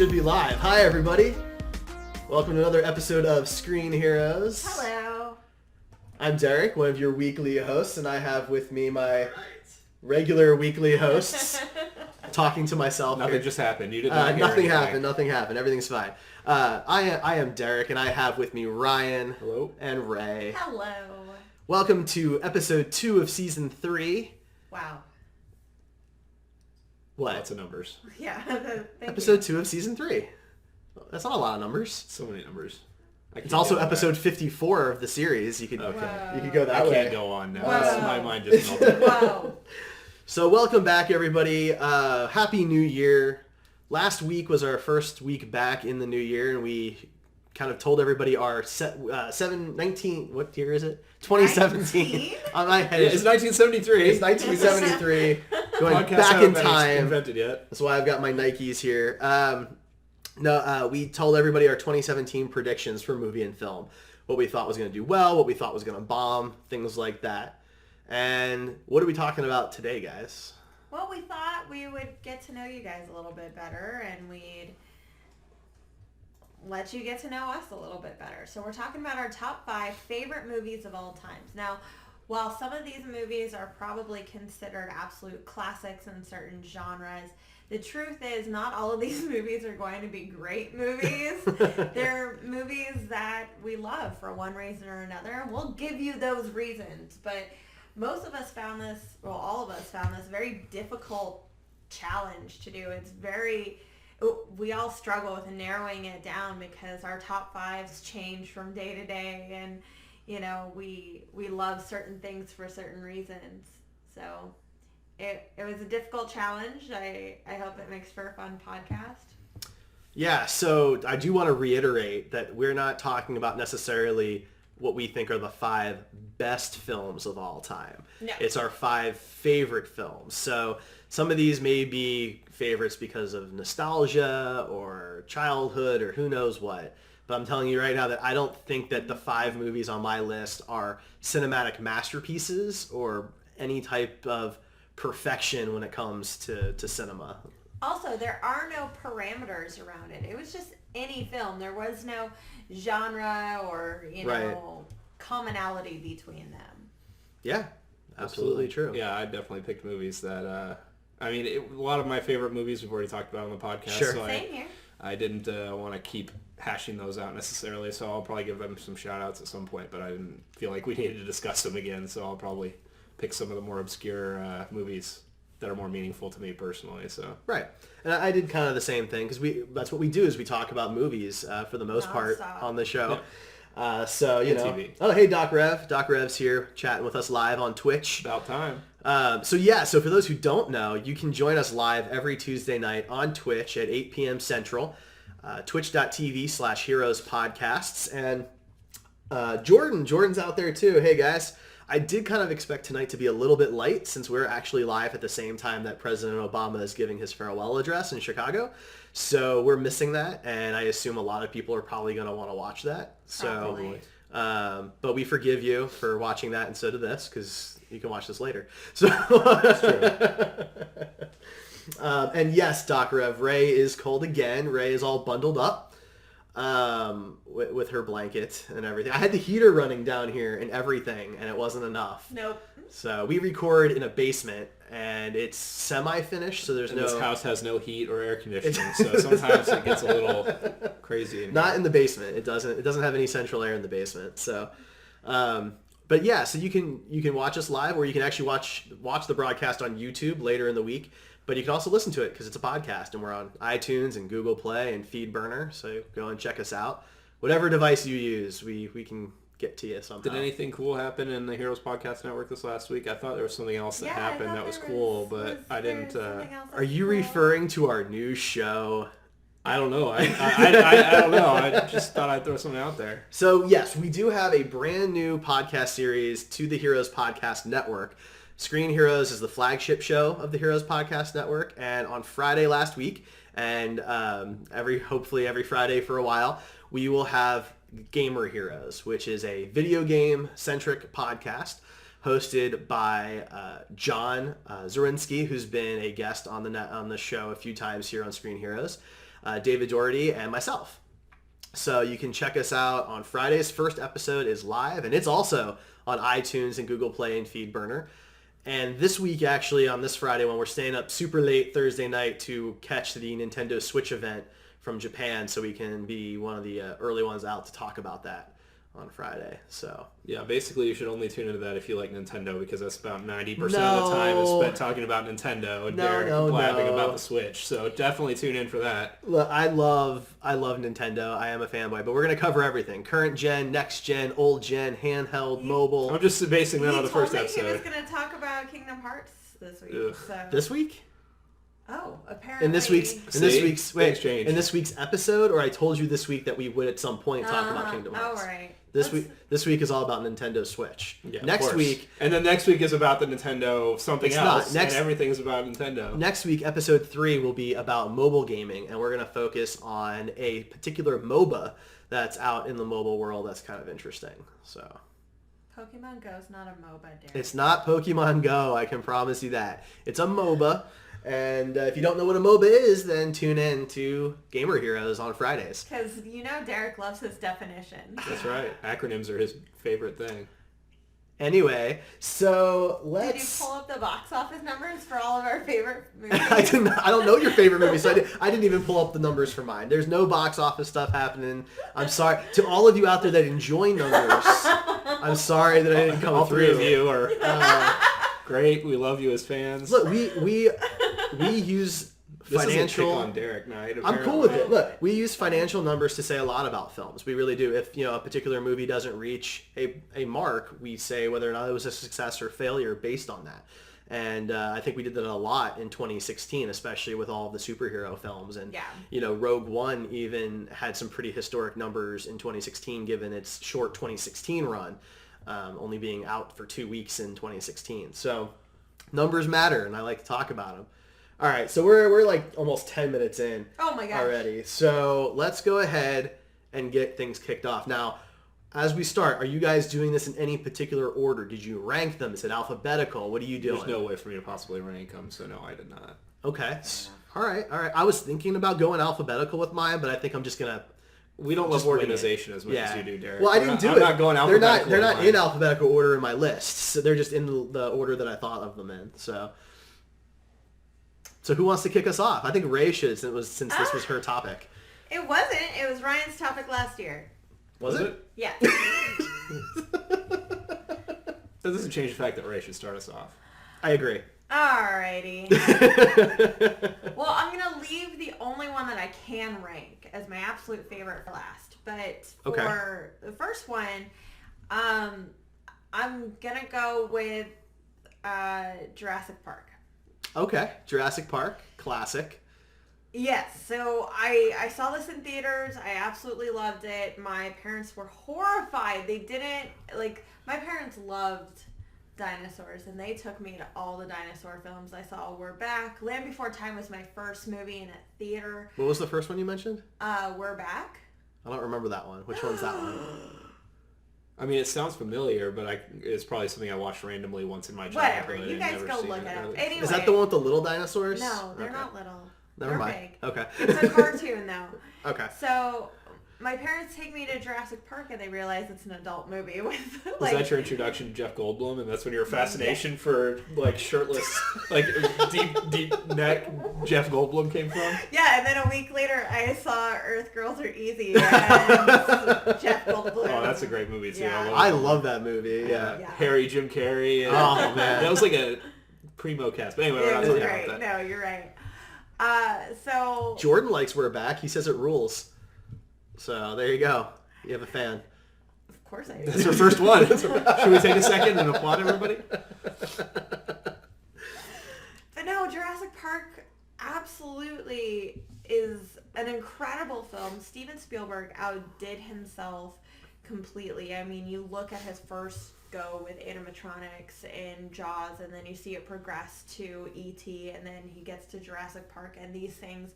should be live. Hi, everybody. Welcome to another episode of Screen Heroes. Hello. I'm Derek, one of your weekly hosts, and I have with me my regular weekly hosts. Talking to myself. Nothing here. just happened. You did not hear Nothing anything. Nothing happened. Everything's fine. I am Derek, and I have with me Ryan. Hello. And Ray. Hello. Welcome to episode 2 of season 3. Wow. What? Lots of numbers. Yeah. Episode 2 of season 3. That's not a lot of numbers. So many numbers. It's also episode 54 of the series. You could go that I way. can't go on now. Wow. My mind just melted. Wow. So welcome back, everybody. Happy New Year. Last week was our first week back in the new year, and we kind of told everybody our 19, what year is it? 2017. On my head. It's 1973. It's 1973. Going Podcasts back in haven't been time. invented yet. That's why I've got my Nikes here. We told everybody our 2017 predictions for movie and film. What we thought was going to do well, what we thought was going to bomb, things like that. And what are we talking about today, guys? Well, we thought we would get to know you guys a little bit better, and we'd let you get to know us a little bit better. So we're talking about our top 5 favorite movies of all times. Now, while some of these movies are probably considered absolute classics in certain genres, the truth is not all of these movies are going to be great movies. They're movies that we love for one reason or another. We'll give you those reasons, but most of us found this, well, all of us found this very difficult challenge to do. We all struggle with narrowing it down because our top 5s change from day to day, and we love certain things for certain reasons. So it was a difficult challenge. I hope it makes for a fun podcast. Yeah, so I do want to reiterate that we're not talking about necessarily what we think are the 5 best films of all time. No. It's our 5 favorite films. So some of these may be favorites because of nostalgia or childhood or who knows what. But I'm telling you right now that I don't think that the 5 movies on my list are cinematic masterpieces or any type of perfection when it comes to cinema. Also, there are no parameters around it. It was just any film. There was no genre or, Right. commonality between them. Yeah, absolutely true. Yeah, I definitely picked movies that, a lot of my favorite movies we've already talked about on the podcast. Sure. So Same here. I didn't want to keep hashing those out necessarily, so I'll probably give them some shout outs at some point, but I didn't feel like we needed to discuss them again, so I'll probably pick some of the more obscure movies that are more meaningful to me personally. So Right. And I did kind of the same thing because that's what we do is we talk about movies for the most part Non-stop. on the show. Yeah. And TV. Oh, hey, Doc Rev. Doc Rev's here chatting with us live on Twitch. about time. So for those who don't know, you can join us live every Tuesday night on Twitch at 8 p.m. Central, twitch.tv/Heroes Podcasts. And Jordan's out there too. Hey, guys. I did kind of expect tonight to be a little bit light since we're actually live at the same time that President Obama is giving his farewell address in Chicago. So we're missing that, and I assume a lot of people are probably going to want to watch that. So, but we forgive you for watching that instead of this because you can watch this later. So, That's true. and yes, Doc Rev, Ray is cold again. Ray is all bundled up with her blanket and everything. I had the heater running down here and everything, and it wasn't enough. Nope. So we record in a basement, and it's semi-finished, so there's And no... this house has no heat or air conditioning, so sometimes it gets a little crazy. Not in the basement. It doesn't have any central air in the basement. So, but yeah, so you can watch us live, or you can actually watch the broadcast on YouTube later in the week. But you can also listen to it because it's a podcast, and we're on iTunes and Google Play and Feedburner. So go and check us out. Whatever device you use, we can get to you somehow. Did anything cool happen in the Heroes Podcast Network this last week? I thought there was something else that happened that was cool, but I didn't. Are you referring to our new show? I don't know. I don't know. I just thought I'd throw something out there. So yes, we do have a brand new podcast series to the Heroes Podcast Network. Screen Heroes is the flagship show of the Heroes Podcast Network, and on Friday last week, and hopefully every Friday for a while, we will have Gamer Heroes, which is a video game centric podcast hosted by John Zorinsky, who's been a guest on the show a few times here on Screen Heroes. David Doherty, and myself. So you can check us out on Fridays. First episode is live, and it's also on iTunes and Google Play and Feedburner. And this week, actually, on this Friday, when we're staying up super late Thursday night to catch the Nintendo Switch event from Japan, so we can be one of the early ones out to talk about that on Friday. So yeah, basically you should only tune into that if you like Nintendo, because that's about 90% of the time is spent talking about Nintendo and Derek blabbing about the Switch. So definitely tune in for that. Look, I love Nintendo. I am a fanboy, but we're going to cover everything. Current gen, next gen, old gen, handheld, mobile. I'm just basing that on the first episode. He was going to talk about Kingdom Hearts this week. So. This week? Oh, apparently. In this week's episode, or I told you this week that we would at some point talk about Kingdom Hearts. Oh, right. This week is all about Nintendo Switch. Yeah, next week, and then next week is about the Nintendo something else. And everything is about Nintendo. Next week, episode 3 will be about mobile gaming, and we're going to focus on a particular MOBA that's out in the mobile world that's kind of interesting. So, Pokemon Go is not a MOBA, Derek. It's not Pokemon Go. I can promise you that. It's a MOBA. And if you don't know what a MOBA is, then tune in to Gamer Heroes on Fridays. Because Derek loves his definition. That's right. Acronyms are his favorite thing. Anyway, so let's... Did you pull up the box office numbers for all of our favorite movies? I don't know your favorite movie, so I didn't even pull up the numbers for mine. There's no box office stuff happening. I'm sorry. To all of you out there that enjoy numbers, I'm sorry that I didn't come all through. All 3 of you are... great. We love you as fans. Look, we use financial. This is a pick on Derek night. I'm cool with it. Look, we use financial numbers to say a lot about films. We really do. If a particular movie doesn't reach a mark, we say whether or not it was a success or failure based on that. And I think we did that a lot in 2016, especially with all of the superhero films. And Rogue One even had some pretty historic numbers in 2016, given its short 2016 run. Only being out for 2 weeks in 2016. So numbers matter, and I like to talk about them. All right, so we're like almost 10 minutes in already. So let's go ahead and get things kicked off. Now, as we start, are you guys doing this in any particular order? Did you rank them? Is it alphabetical? What are you doing? There's no way for me to possibly rank them, so no, I did not. Okay. All right. I was thinking about going alphabetical with mine, but I think I'm just going to... We don't love organization as much as you do, Derek. Well, I didn't do it. I'm not going alphabetical. They're not in alphabetical order in my list. So they're just in the order that I thought of them in. So who wants to kick us off? I think Ray should, since this was her topic. It wasn't. It was Ryan's topic last year. Was it? Yeah. That doesn't change the fact that Ray should start us off. I agree. Alrighty. Well, I'm going to leave the only one that I can rank as my absolute favorite for last. But for the first one, I'm going to go with Jurassic Park. Okay. Jurassic Park. Classic. Yes. So I saw this in theaters. I absolutely loved it. My parents were horrified. They didn't, my parents loved dinosaurs, and they took me to all the dinosaur films I saw. We're Back. Land Before Time was my first movie in a theater. What was the first one you mentioned? We're Back. I don't remember that one. Which one's that one? I mean, it sounds familiar, but it's probably something I watched randomly once in my childhood. Whatever. You guys go look it up. Anyway. Is that the one with the little dinosaurs? No, they're not little. Never mind. Big. Okay. It's a cartoon, though. Okay. So my parents take me to Jurassic Park, and they realize it's an adult movie with Was that your introduction to Jeff Goldblum, and that's when your fascination for shirtless, deep neck Jeff Goldblum came from? Yeah, and then a week later, I saw Earth Girls Are Easy and Jeff Goldblum. Oh, that's a great movie too. Yeah. I love that movie. Yeah. Harry, Jim Carrey. And, oh man, that was like a primo cast. But anyway, we're not talking about that. No, you're right. So Jordan likes We're Back. He says it rules. So there you go. You have a fan. Of course I do. That's our first one. Should we take a second and applaud everybody? But no, Jurassic Park absolutely is an incredible film. Steven Spielberg outdid himself completely. I mean, you look at his first go with animatronics in Jaws, and then you see it progress to E.T., and then he gets to Jurassic Park, and these things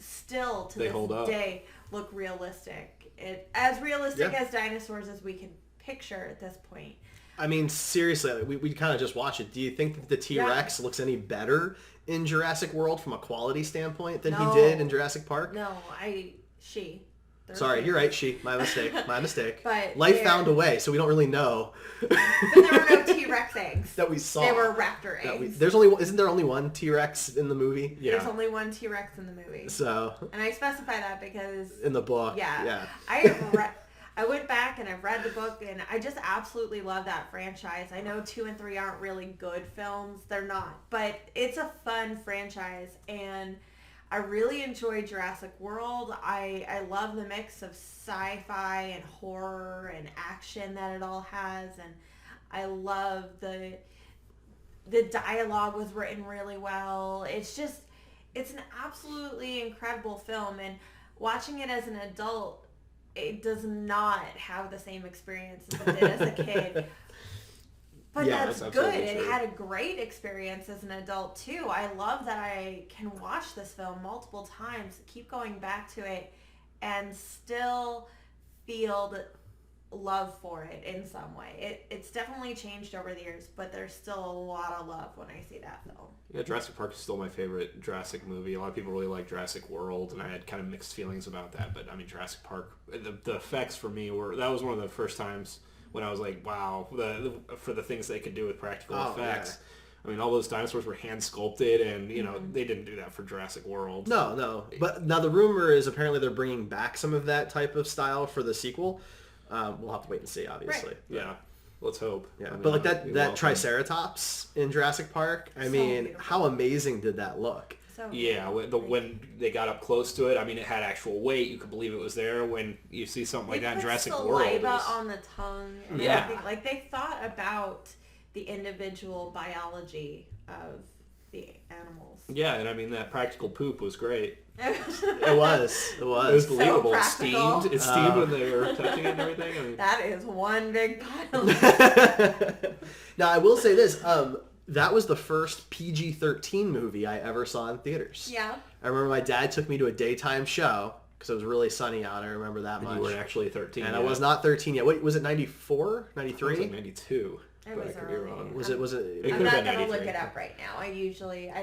still to this day look realistic. As realistic as dinosaurs as we can picture at this point. I mean, seriously, we kind of just watched it. Do you think that the T-Rex looks any better in Jurassic World from a quality standpoint than he did in Jurassic Park? No, she. Sorry, you're right, she. My mistake. My mistake. But Life found a way, so we don't really know. But there were no T-Rex eggs. That we saw. They were raptor eggs. Isn't there only one T-Rex in the movie? Yeah. There's only one T-Rex in the movie. So. And I specify that because... In the book. Yeah. I went back and I've read the book and I just absolutely love that franchise. I know 2 and 3 aren't really good films. They're not. But it's a fun franchise and I really enjoy Jurassic World. I love the mix of sci-fi and horror and action that it all has. And I love the dialogue was written really well. It's an absolutely incredible film. And watching it as an adult, it does not have the same experience as it did as a kid. But that's good. It had a great experience as an adult too. I love that I can watch this film multiple times, keep going back to it, and still feel love for it in some way. It's definitely changed over the years, but there's still a lot of love when I see that film. Yeah, Jurassic Park is still my favorite Jurassic movie. A lot of people really like Jurassic World, and I had kind of mixed feelings about that. But I mean, Jurassic Park, the effects for me that was one of the first times when I was like, wow, for the things they could do with practical effects. Yeah. I mean, all those dinosaurs were hand sculpted, and they didn't do that for Jurassic World. No. But now the rumor is apparently they're bringing back some of that type of style for the sequel. We'll have to wait and see, obviously. Right. Yeah. Let's hope. Yeah, but like that Triceratops in Jurassic Park, I mean, beautiful. How amazing did that look? So yeah, when they got up close to it, I mean, it had actual weight. You could believe it was there. When you see something like that in Jurassic World, saliva on the tongue. And everything. Like they thought about the individual biology of the animals. Yeah, and I mean that practical poop was great. It was. It was believable. So It steamed when they were touching it and everything. I mean, that is one big pile. Now I will say this. That was the first PG-13 movie I ever saw in theaters. Yeah. I remember my dad took me to a daytime show because it was really sunny out. I remember that much. You weren't actually 13 and yet. I was not 13 yet. Wait, was it 94? 93? It was like 92. It was early. Was it? I'm not going to look it up right now. I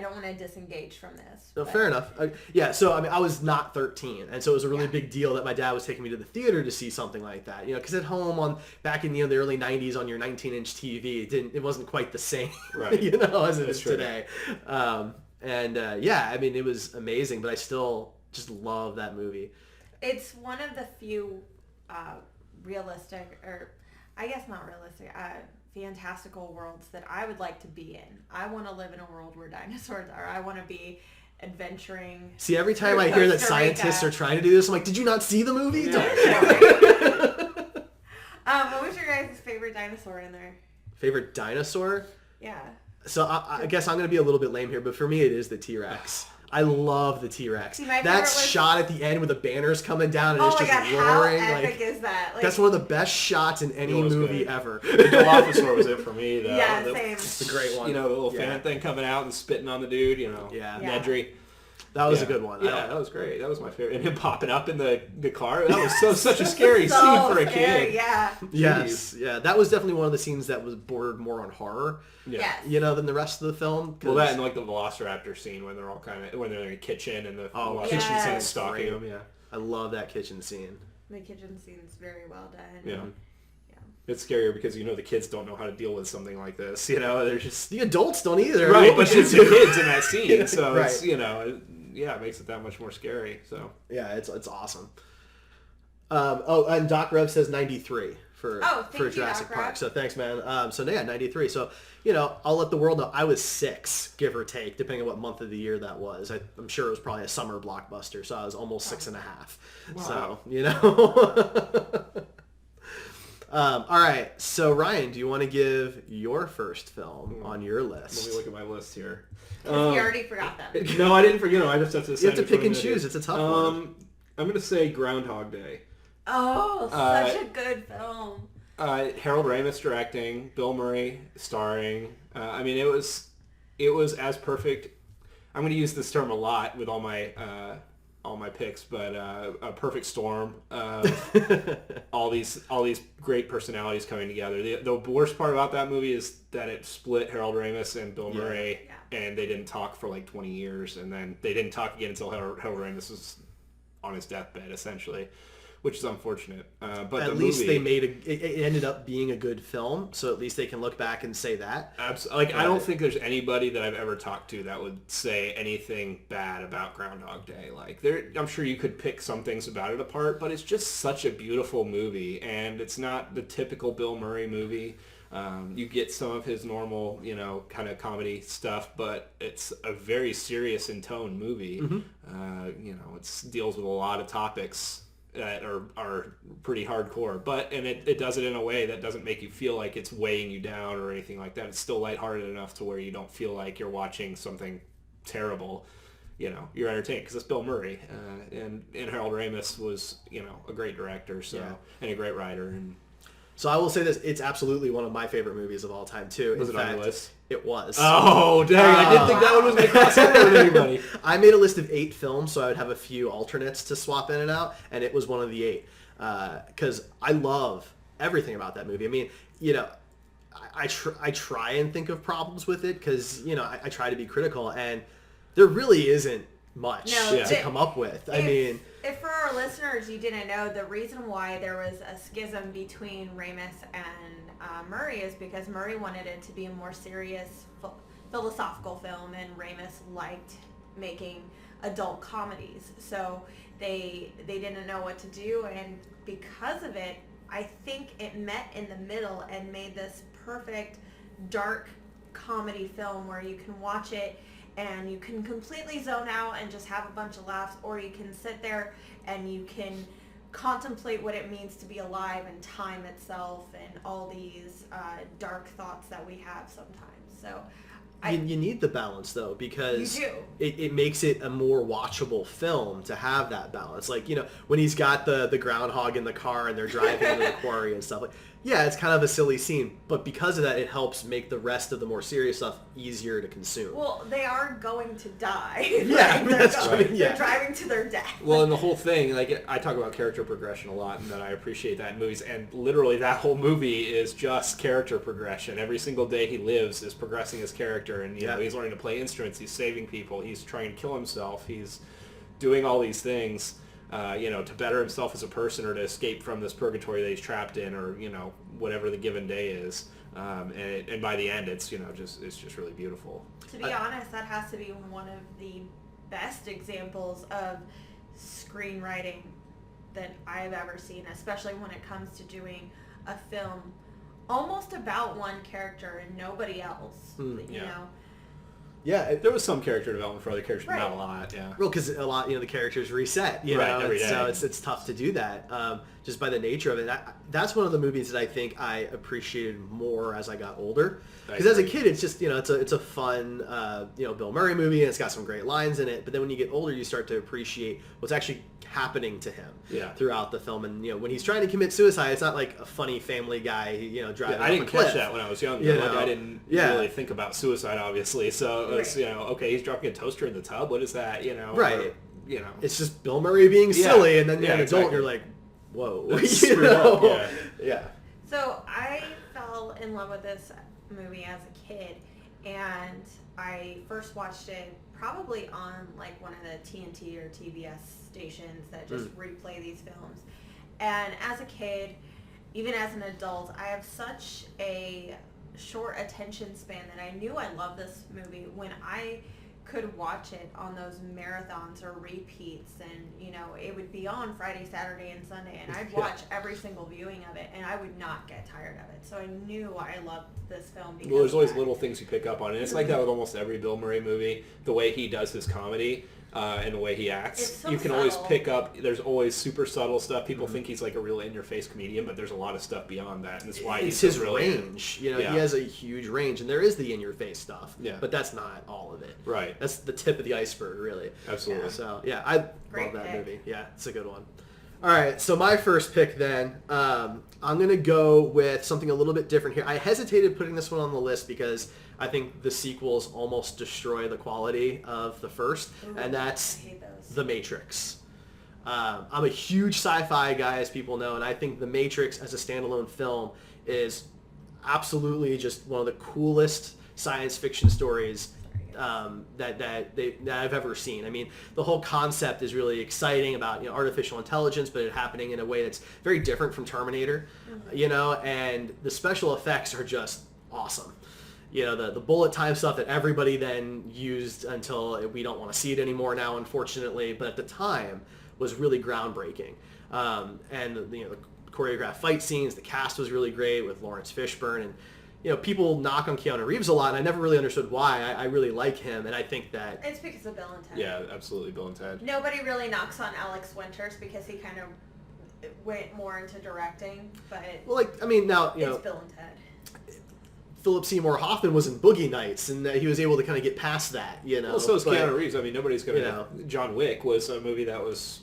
don't want to disengage from this. No, fair enough. Yeah, so I mean, I was not 13, and so it was a really big deal that my dad was taking me to the theater to see something like that. Because at home back in the early 90s on your 19-inch TV, it wasn't quite the same, right. As it is today. I mean, it was amazing, but I still just love that movie. It's one of the few realistic, or I guess not realistic, fantastical worlds that I would like to be in. I want to live in a world where dinosaurs are. I want to be adventuring. See, every time I hear that scientists are trying to do this, I'm like, did you not see the movie? Yeah. What was your guys' favorite dinosaur in there? Favorite dinosaur? Yeah. So I guess I'm going to be a little bit lame here, but for me it is the T-Rex. I love the T-Rex. That shot at the end with the banners coming down and it's just roaring. How epic is that? That's one of the best shots in any movie ever. The Dilophosaur was it for me, though. Yeah, same. It's a great one. The little fan thing coming out and spitting on the dude, Nedry. That was a good one. Yeah, that was great. That was my favorite. And him popping up in the car. That was such a scary scene for a kid. Yeah. Yes. Yeah. That was definitely one of the scenes that was bordered more on horror. Yeah. Yes. Than the rest of the film. Well, that and like the Velociraptor scene when they're all when they're in the kitchen and the kitchen scene stalking them. Yeah. I love that kitchen scene. The kitchen scene's very well done. Yeah. It's scarier because the kids don't know how to deal with something like this. They're just the adults don't either. Right, but it's the kids in that scene, so right. It's it makes it that much more scary. So yeah, it's awesome. And Doc Rev says 93 for Jurassic Park. So thanks, man. 93. So I'll let the world know I was 6, give or take, depending on what month of the year that was. I'm sure it was probably a summer blockbuster, so I was almost 6.5. Wow. So all right. So Ryan, do you want to give your first film on your list? Let me look at my list here. You already forgot that. No, I didn't forget them. I just have to decide. You have to pick and choose. It's a tough one. I'm going to say Groundhog Day. Oh, such a good film. Harold Ramis directing, Bill Murray starring. I mean, it was as perfect. I'm going to use this term a lot with all my all my picks, but a perfect storm of all these great personalities coming together. The worst part about that movie is that it split Harold Ramis and Bill Murray, and they didn't talk for like 20 years, and then they didn't talk again until Harold Ramis was on his deathbed, essentially, which is unfortunate. But at least they made it ended up being a good film, so at least they can look back and say that. Absolutely. Like, I don't think there's anybody that I've ever talked to that would say anything bad about Groundhog Day. Like, I'm sure you could pick some things about it apart, but it's just such a beautiful movie, and it's not the typical Bill Murray movie. You get some of his normal, kind of comedy stuff, but it's a very serious in tone movie. It deals with a lot of topics that are pretty hardcore, and it does it in a way that doesn't make you feel like it's weighing you down or anything like that. It's still lighthearted enough to where you don't feel like you're watching something terrible. You're entertained because it's Bill Murray, and Harold Ramis was, a great director, and a great writer. And so I will say this, it's absolutely one of my favorite movies of all time too. Was it on your list? It was. Oh, dang, I didn't think that one was going to cross over with anybody. I made a list of 8 films, so I would have a few alternates to swap in and out, and it was one of the 8. Because I love everything about that movie. I mean, I try and think of problems with it, because, I try to be critical, and there really isn't much to come up with. If for our listeners you didn't know, the reason why there was a schism between Ramis and Murray is because Murray wanted it to be a more serious philosophical film, and Ramis liked making adult comedies. So they didn't know what to do, and because of it, I think it met in the middle and made this perfect dark comedy film where you can watch it and you can completely zone out and just have a bunch of laughs, or you can sit there and you can contemplate what it means to be alive and time itself and all these dark thoughts that we have sometimes. So you need the balance, though, because you do. It makes it a more watchable film to have that balance. Like, when he's got the groundhog in the car and they're driving into the quarry and stuff, like, yeah, it's kind of a silly scene, but because of that, it helps make the rest of the more serious stuff easier to consume. Well, they are going to die. Yeah, that's true. They're driving to their death. Well, and the whole thing, like, I talk about character progression a lot, and that I appreciate that in movies, and literally that whole movie is just character progression. Every single day he lives is progressing his character, and he's learning to play instruments, he's saving people, he's trying to kill himself, he's doing all these things. To better himself as a person, or to escape from this purgatory that he's trapped in, or whatever the given day is, and by the end, it's just really beautiful. To be honest, that has to be one of the best examples of screenwriting that I've ever seen, especially when it comes to doing a film almost about one character and nobody else. Yeah, there was some character development for other characters, but not a lot. Yeah, well, because a lot, the characters reset. Every day. So it's tough to do that, just by the nature of it. That's one of the movies that I think I appreciated more as I got older. Because as a kid, it's just it's a fun Bill Murray movie, and it's got some great lines in it. But then when you get older, you start to appreciate what's actually happening to him throughout the film. And when he's trying to commit suicide, it's not like a funny Family Guy driving. I didn't catch that when I was younger. I didn't really think about suicide, obviously. So it's okay, he's dropping a toaster in the tub. What is that? Right. Or, it's just Bill Murray being silly, and then you're an adult, and you're like, whoa. Yeah. So I fell in love with this movie as a kid, and I first watched it probably on like one of the TNT or TBS stations that just replay these films. And as a kid, even as an adult, I have such a short attention span that I knew I loved this movie when I could watch it on those marathons or repeats, and it would be on Friday, Saturday, and Sunday, and I'd watch every single viewing of it, and I would not get tired of it. So I knew I loved this film. Because there's always little things you pick up on, and it's like that with almost every Bill Murray movie. The way he does his comedy and the way he acts, you can always pick up. There's always super subtle stuff. People think he's like a real in-your-face comedian, but there's a lot of stuff beyond that, and that's why it's his range. He has a huge range, and there is the in-your-face stuff. But that's not all of it. Right. That's the tip of the iceberg, really. Absolutely. So I love that movie. Yeah, it's a good one. All right, so my first pick then, I'm going to go with something a little bit different here. I hesitated putting this one on the list because I think the sequels almost destroy the quality of the first, Ooh, and that's I hate those. The Matrix. I'm a huge sci-fi guy, as people know, and I think The Matrix as a standalone film is absolutely just one of the coolest science fiction stories that I've ever seen. I mean, the whole concept is really exciting about artificial intelligence, but it happening in a way that's very different from Terminator, and the special effects are just awesome. The bullet time stuff that everybody then used until we don't want to see it anymore now, unfortunately, but at the time was really groundbreaking. And the choreographed fight scenes, the cast was really great with Lawrence Fishburne, and people knock on Keanu Reeves a lot, and I never really understood why. I really like him, and I think that It's because of Bill and Ted. Yeah, absolutely, Bill and Ted. Nobody really knocks on Alex Winters because he kind of went more into directing, but now it's Bill and Ted. Philip Seymour Hoffman was in Boogie Nights, and he was able to kind of get past that. Well, so is Keanu Reeves. I mean, nobody's going to. John Wick was a movie that was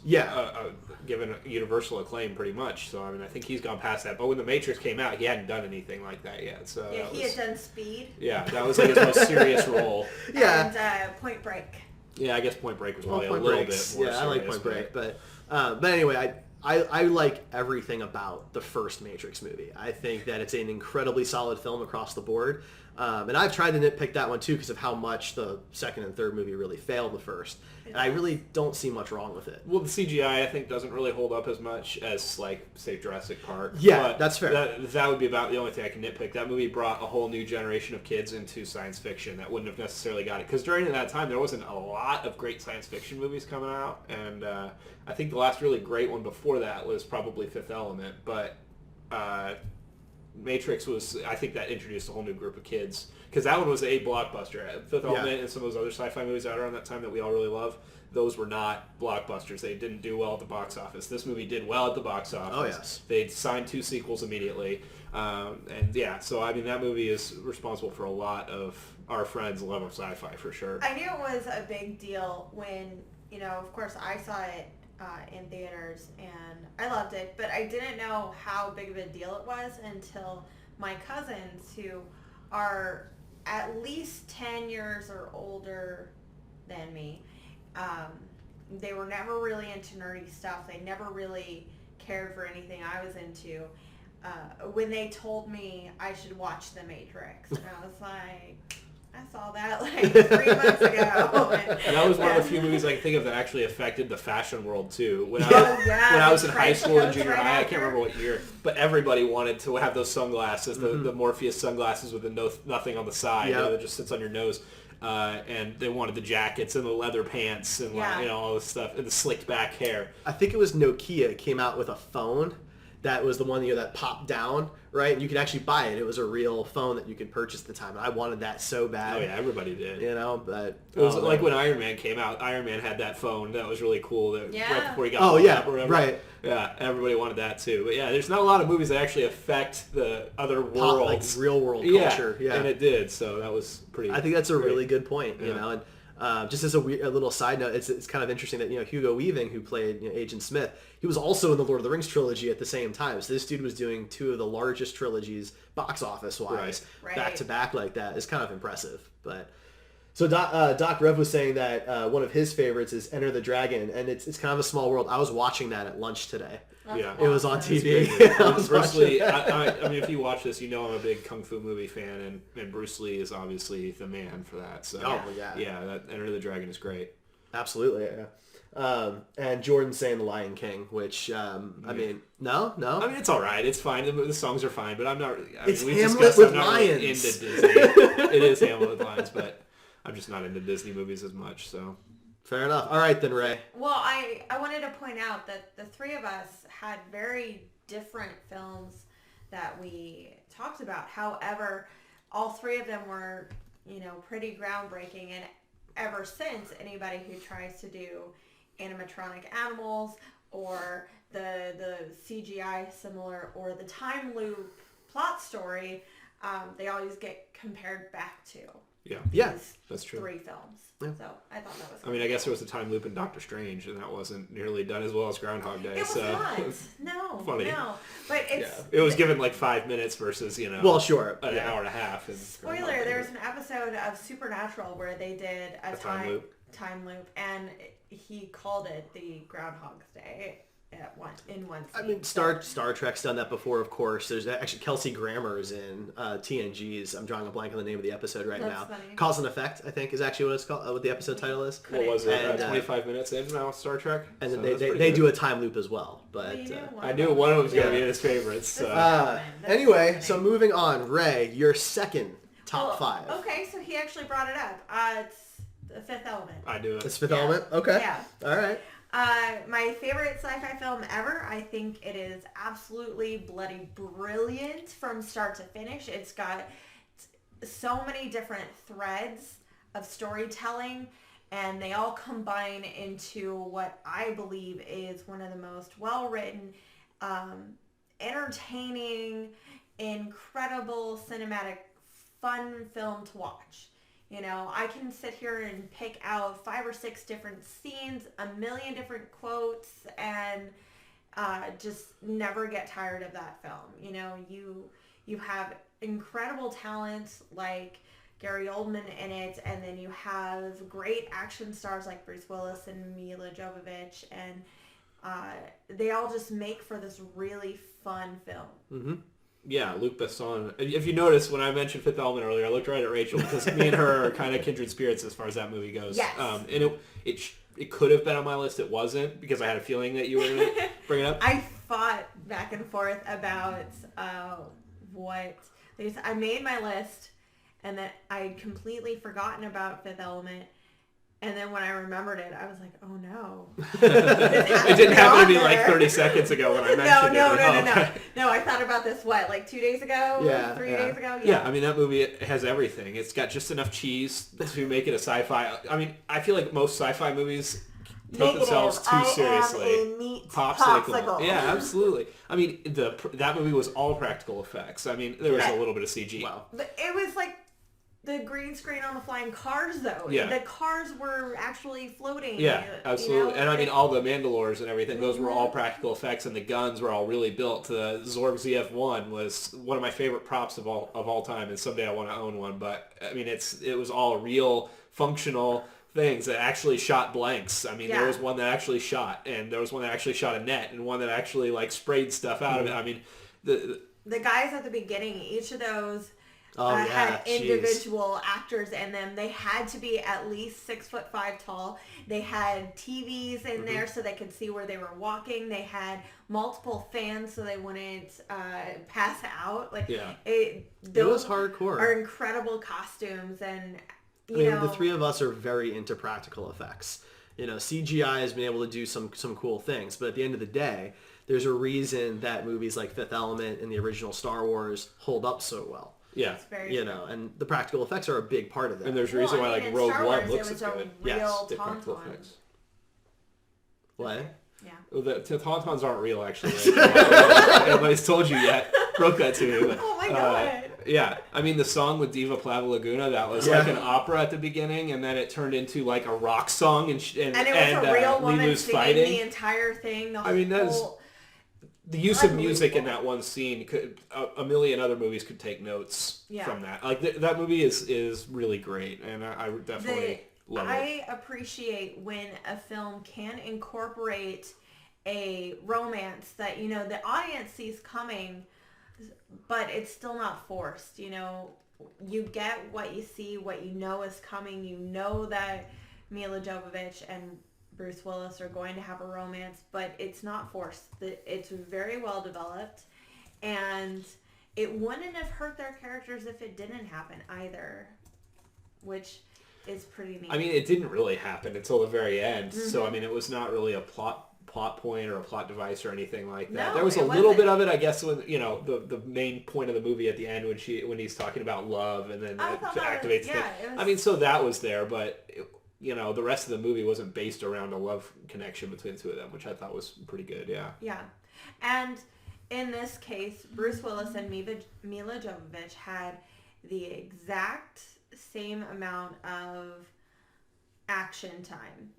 given universal acclaim pretty much. So I mean, I think he's gone past that. But when The Matrix came out, he hadn't done anything like that yet. So yeah, he had done Speed. Yeah, that was like his most serious role. Yeah, and Point Break. Yeah, I guess Point Break was probably a little bit more serious. Yeah, I like Point Break, but anyway, I like everything about the first Matrix movie. I think that it's an incredibly solid film across the board. And I've tried to nitpick that one too because of how much the second and third movie really failed the first. And I really don't see much wrong with it. Well, the CGI I think doesn't really hold up as much as say Jurassic Park. Yeah, but that's fair. That would be about the only thing I can nitpick. That movie brought a whole new generation of kids into science fiction that wouldn't have necessarily got it. Because during that time there wasn't a lot of great science fiction movies coming out. And I think the last really great one before that was probably Fifth Element. But Matrix was, I think that introduced a whole new group of kids. Because that one was a blockbuster. Fifth Element and some of those other sci-fi movies out around that time that we all really love, those were not blockbusters. They didn't do well at the box office. This movie did well at the box office. Oh, yes. They signed 2 sequels immediately. So I mean, that movie is responsible for a lot of our friends' love of sci-fi for sure. I knew it was a big deal when, of course I saw it in theaters and I loved it, but I didn't know how big of a deal it was until my cousins, who are at least 10 years or older than me, they were never really into nerdy stuff. They never really cared for anything I was into. When they told me I should watch The Matrix, and I was like, I saw that like 3 months ago. And that was one of the few movies I can think of that actually affected the fashion world too. When when I was in high school and junior high, I can't remember what year, but everybody wanted to have those sunglasses, the Morpheus sunglasses with the nothing on the side, that just sits on your nose. And they wanted the jackets and the leather pants and all this stuff and the slicked back hair. I think it was Nokia came out with a phone that was the one that popped down, right? And you could actually buy it. It was a real phone that you could purchase at the time. And I wanted that so bad. Oh yeah, everybody did. But it was like when Iron Man came out. Iron Man had that phone that was really cool. Right before he got up or whatever. Right. Yeah, everybody wanted that too. But yeah, there's not a lot of movies that actually affect the other worlds, like real world culture. Yeah, and it did. So that was pretty. I think that's a great. really good point. And just as a little side note, it's kind of interesting that Hugo Weaving, who played Agent Smith, he was also in the Lord of the Rings trilogy at the same time. So this dude was doing 2 of the largest trilogies box office wise back to back like that. Is kind of impressive. But so Doc Rev was saying that one of his favorites is Enter the Dragon, and it's kind of a small world. I was watching that at lunch today. It was on TV. Bruce Lee. I mean, if you watch this, I'm a big kung fu movie fan, and Bruce Lee is obviously the man for that. So that Enter the Dragon is great. Absolutely, yeah. And Jordan's saying The Lion King, which I mean, no. I mean, it's all right. It's fine. The songs are fine, but I'm not. It's Hamlet with lions. Really into Disney. It is Hamlet with lions, but I'm just not into Disney movies as much. So. Fair enough. All right then, Ray. Well, I wanted to point out that the 3 of us had very different films that we talked about. However, all 3 of them were, pretty groundbreaking. And ever since, anybody who tries to do animatronic animals or the CGI similar or the time loop plot story, they always get compared back to. Yeah, that's true. 3 films. Yeah. So I thought that was I mean, I guess there was a time loop in Doctor Strange, and that wasn't nearly done as well as Groundhog Day. It was so not. No. funny. No. But it's... It was given like 5 minutes versus, Well, sure. an hour and a half. Spoiler, there's an episode of Supernatural where they did a time loop, and he called it the Groundhog's Day in one scene. I mean, Star Trek's done that before, of course. There's actually Kelsey Grammer's in TNG's. I'm drawing a blank on the name of the episode now. Funny. Cause and Effect, I think, is actually what it's called. What the episode title is. What was it? And, 25 minutes in now, Star Trek. And then they do a time loop as well. But I knew one of them was going to be in his favorites. So. Anyway, so moving on, Ray, your second top 5. Okay, so he actually brought it up. It's The Fifth Element. I do it. It's Fifth Element. Okay. Yeah. All right. My favorite sci-fi film ever. I think it is absolutely bloody brilliant from start to finish. It's got so many different threads of storytelling, and they all combine into what I believe is one of the most well-written, entertaining, incredible cinematic fun film to watch. I can sit here and pick out 5 or 6 different scenes, a million different quotes, and just never get tired of that film. You have incredible talent like Gary Oldman in it, and then you have great action stars like Bruce Willis and Mila Jovovich, and they all just make for this really fun film. Mm-hmm. Yeah, Luc Besson. If you notice, when I mentioned Fifth Element earlier, I looked right at Rachel because me and her are kind of kindred spirits as far as that movie goes. Yes. And it could have been on my list. It wasn't because I had a feeling that you were going to bring it up. I fought back and forth about I made my list, and then I'd completely forgotten about Fifth Element. And then when I remembered it, I was like, oh no. It didn't happen to me like 30 seconds ago when I mentioned it. No, I thought about this, like 2 days ago? Yeah. 3 days ago? Yeah, I mean, that movie has everything. It's got just enough cheese to make it a sci-fi. I mean, I feel like most sci-fi movies take themselves too seriously. I am a meat popsicle. Yeah, absolutely. I mean, that movie was all practical effects. I mean, there was a little bit of CG. Wow. But it was like the green screen on the flying cars, though. Yeah. The cars were actually floating. Yeah, absolutely. And I mean, all the Mandalores and everything, those were all practical effects, and the guns were all really built. The Zorg ZF-1 was one of my favorite props of all time, and someday I want to own one. But, I mean, it was all real, functional things that actually shot blanks. I mean, there was one that actually shot, and there was one that actually shot a net, and one that actually, sprayed stuff out of it. I mean, the guys at the beginning, each of those... had geez. individual actors in them. They had to be at least 6'5" tall. They had TVs in there so they could see where they were walking. They had multiple fans so they wouldn't pass out. It was hardcore. Are incredible costumes, and the three of us are very into practical effects. CGI has been able to do some cool things, but at the end of the day, there's a reason that movies like Fifth Element and the original Star Wars hold up so well. Yeah, and the practical effects are a big part of that. And there's a reason why Rogue One looks as good. Yes, the practical effects. What? Yeah. Well, the Tauntauns aren't real, actually. Nobody's told you yet. Broke that to me. But, oh my god. Yeah, I mean the song with Diva Plava Laguna, that was like an opera at the beginning, and then it turned into like a rock song, and it was a real woman Lilu's singing fighting the entire thing. The use of music in that one scene could a million other movies could take notes from that. Like that movie is really great, and I definitely love it. I appreciate when a film can incorporate a romance that the audience sees coming, but it's still not forced. You get what you see, what you know is coming. You know that Mila Jovovich and Bruce Willis are going to have a romance, but it's not forced. It's very well developed, and it wouldn't have hurt their characters if it didn't happen either, which is pretty neat. I mean, it didn't really happen until the very end, so I mean, it was not really a plot point or a plot device or anything like that. No, there was a little bit of it, I guess, when the main point of the movie at the end when he's talking about love and then it activates things. I mean, so that was there, but. The rest of the movie wasn't based around a love connection between the two of them, which I thought was pretty good, yeah. Yeah. And in this case, Bruce Willis and Mila Jovovich had the exact same amount of action time.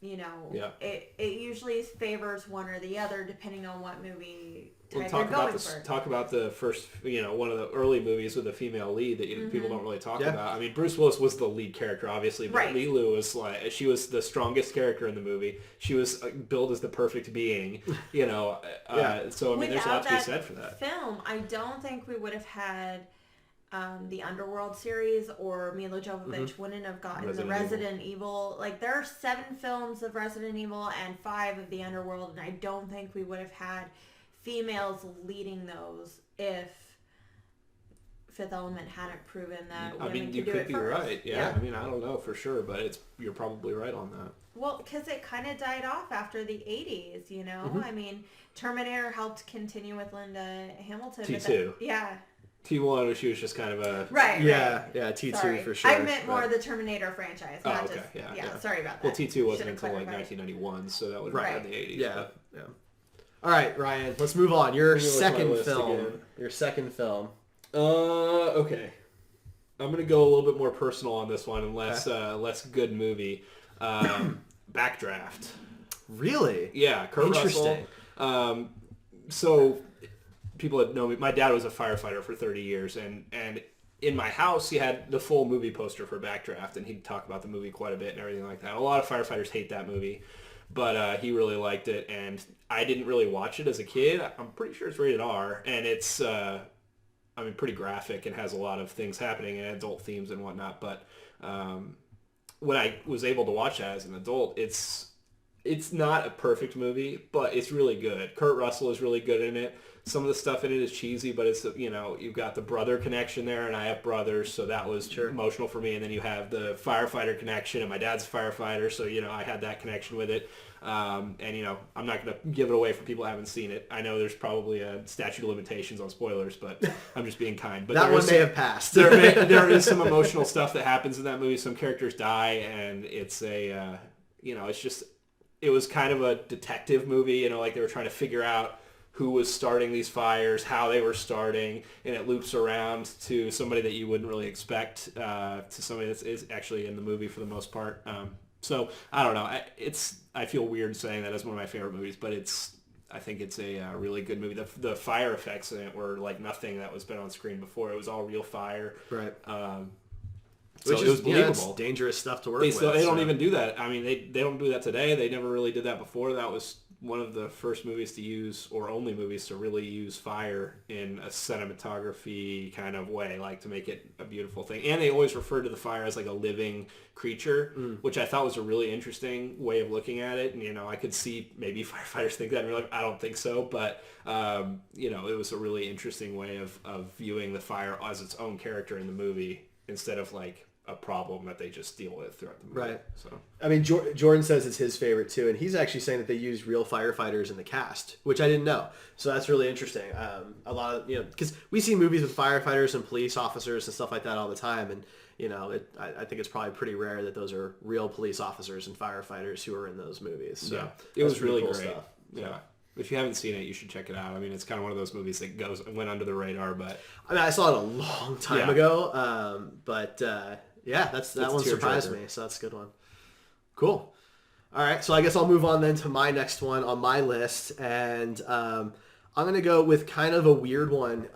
You know, it usually favors one or the other depending on what movie type you're going for. Talk about the first, one of the early movies with a female lead that people don't really talk about. I mean, Bruce Willis was the lead character, obviously, but Lilu was she was the strongest character in the movie. She was billed as the perfect being, So, I mean, there's a lot to be said for that. Film, I don't think we would have had the Underworld series, or Mila Jovovich wouldn't have gotten the Resident Evil. Like, there are 7 films of Resident Evil and 5 of the Underworld, and I don't think we would have had females leading those if Fifth Element hadn't proven that women could do it first. You could be right. Yeah, I mean, I don't know for sure, but you're probably right on that. Well, because it kind of died off after the 80s, I mean, Terminator helped continue with Linda Hamilton. T2. Yeah. T1, she was just kind of a... Right. Yeah, T2 sorry. for sure. I meant more the Terminator franchise, not just... Yeah, sorry about that. Well, T2 wasn't until like 1991, so that would have been in the 80s. Yeah. All right, Ryan, let's move on. Your second film. Your second film. Okay. I'm going to go a little bit more personal on this one and less good movie. Backdraft. Really? Yeah, Kurt Russell. So... people that know me, my dad was a firefighter for 30 years, and in my house he had the full movie poster for Backdraft, and he'd talk about the movie quite a bit and everything like that. A lot of firefighters hate that movie, but he really liked it, and I didn't really watch it as a kid. I'm pretty sure it's rated R, and it's pretty graphic and has a lot of things happening and adult themes and whatnot, but when I was able to watch that as an adult, it's not a perfect movie, but it's really good. Kurt Russell is really good in it. Some of the stuff in it is cheesy, but it's, you've got the brother connection there, and I have brothers, so that was emotional for me. And then you have the firefighter connection, and my dad's a firefighter, so, I had that connection with it. I'm not going to give it away for people who haven't seen it. I know there's probably a statute of limitations on spoilers, but I'm just being kind. But that one may have passed. There is some emotional stuff that happens in that movie. Some characters die, and it's it's just... It was kind of a detective movie, like they were trying to figure out who was starting these fires, how they were starting, and it loops around to somebody that you wouldn't really expect, to somebody that is actually in the movie for the most part. So I don't know. I feel weird saying that as one of my favorite movies, but I think it's a really good movie. The fire effects in it were like nothing that was been on screen before. It was all real fire. Right. So it was believable. It's dangerous stuff to work with. They don't even do that. I mean, they don't do that today. They never really did that before. That was one of the first movies to use, or only movies to really use fire in a cinematography kind of way, like to make it a beautiful thing. And they always referred to the fire as like a living creature, which I thought was a really interesting way of looking at it. And, I could see maybe firefighters think that, and you're like, I don't think so. But, it was a really interesting way of viewing the fire as its own character in the movie, instead of like a problem that they just deal with throughout the movie. Right. So, I mean, Jordan says it's his favorite too, and he's actually saying that they used real firefighters in the cast, which I didn't know. So that's really interesting. A lot of, because we see movies with firefighters and police officers and stuff like that all the time, and I think it's probably pretty rare that those are real police officers and firefighters who are in those movies. So yeah, it was really cool great. Stuff. Yeah. If you haven't seen it, you should check it out. I mean, it's kind of one of those movies that went under the radar, but... I mean, I saw it a long time ago, but that one surprised me, so that's a good one. Cool. All right, so I guess I'll move on then to my next one on my list, and I'm going to go with kind of a weird one,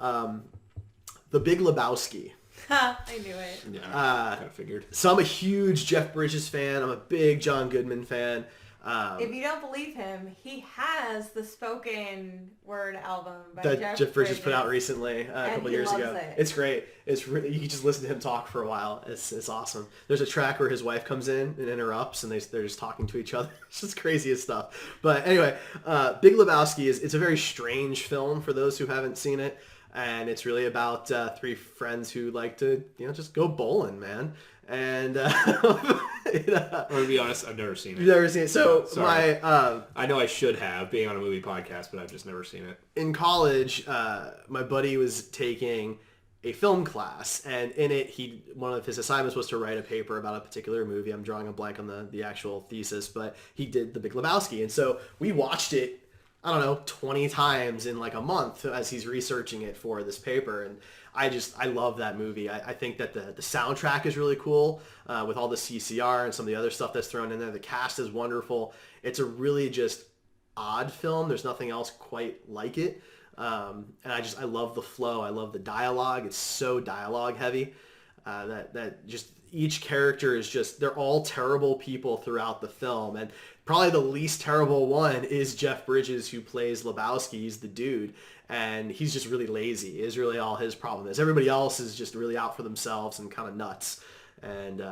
The Big Lebowski. I knew it. Yeah, kind of figured. So I'm a huge Jeff Bridges fan. I'm a big John Goodman fan. If you don't believe him, he has the spoken word album by that Jeff Bridges put out recently a couple years ago. It's great. It's really, you can just listen to him talk for a while. It's awesome. There's a track where his wife comes in and interrupts, and they're just talking to each other. It's just craziest stuff. But anyway, Big Lebowski it's a very strange film for those who haven't seen it, and it's really about 3 friends who like to just go bowling, man. And I'm gonna be honest, I've never seen it. You've never seen it. So sorry. I know I should have, being on a movie podcast, but I've just never seen it. In college, my buddy was taking a film class, and in it, one of his assignments was to write a paper about a particular movie. I'm drawing a blank on the actual thesis, but he did The Big Lebowski, and so we watched it. I don't know, 20 times in like a month as he's researching it for this paper. And I love that movie. I think that the soundtrack is really cool with all the CCR and some of the other stuff that's thrown in there. The cast is wonderful. It's a really just odd film. There's nothing else quite like it. And I love the flow. I love the dialogue. It's so dialogue heavy that just each character is just, they're all terrible people throughout the film. And probably the least terrible one is Jeff Bridges, who plays Lebowski. He's the dude. And he's just really lazy is really all his problem is. Everybody else is just really out for themselves and kind of nuts. And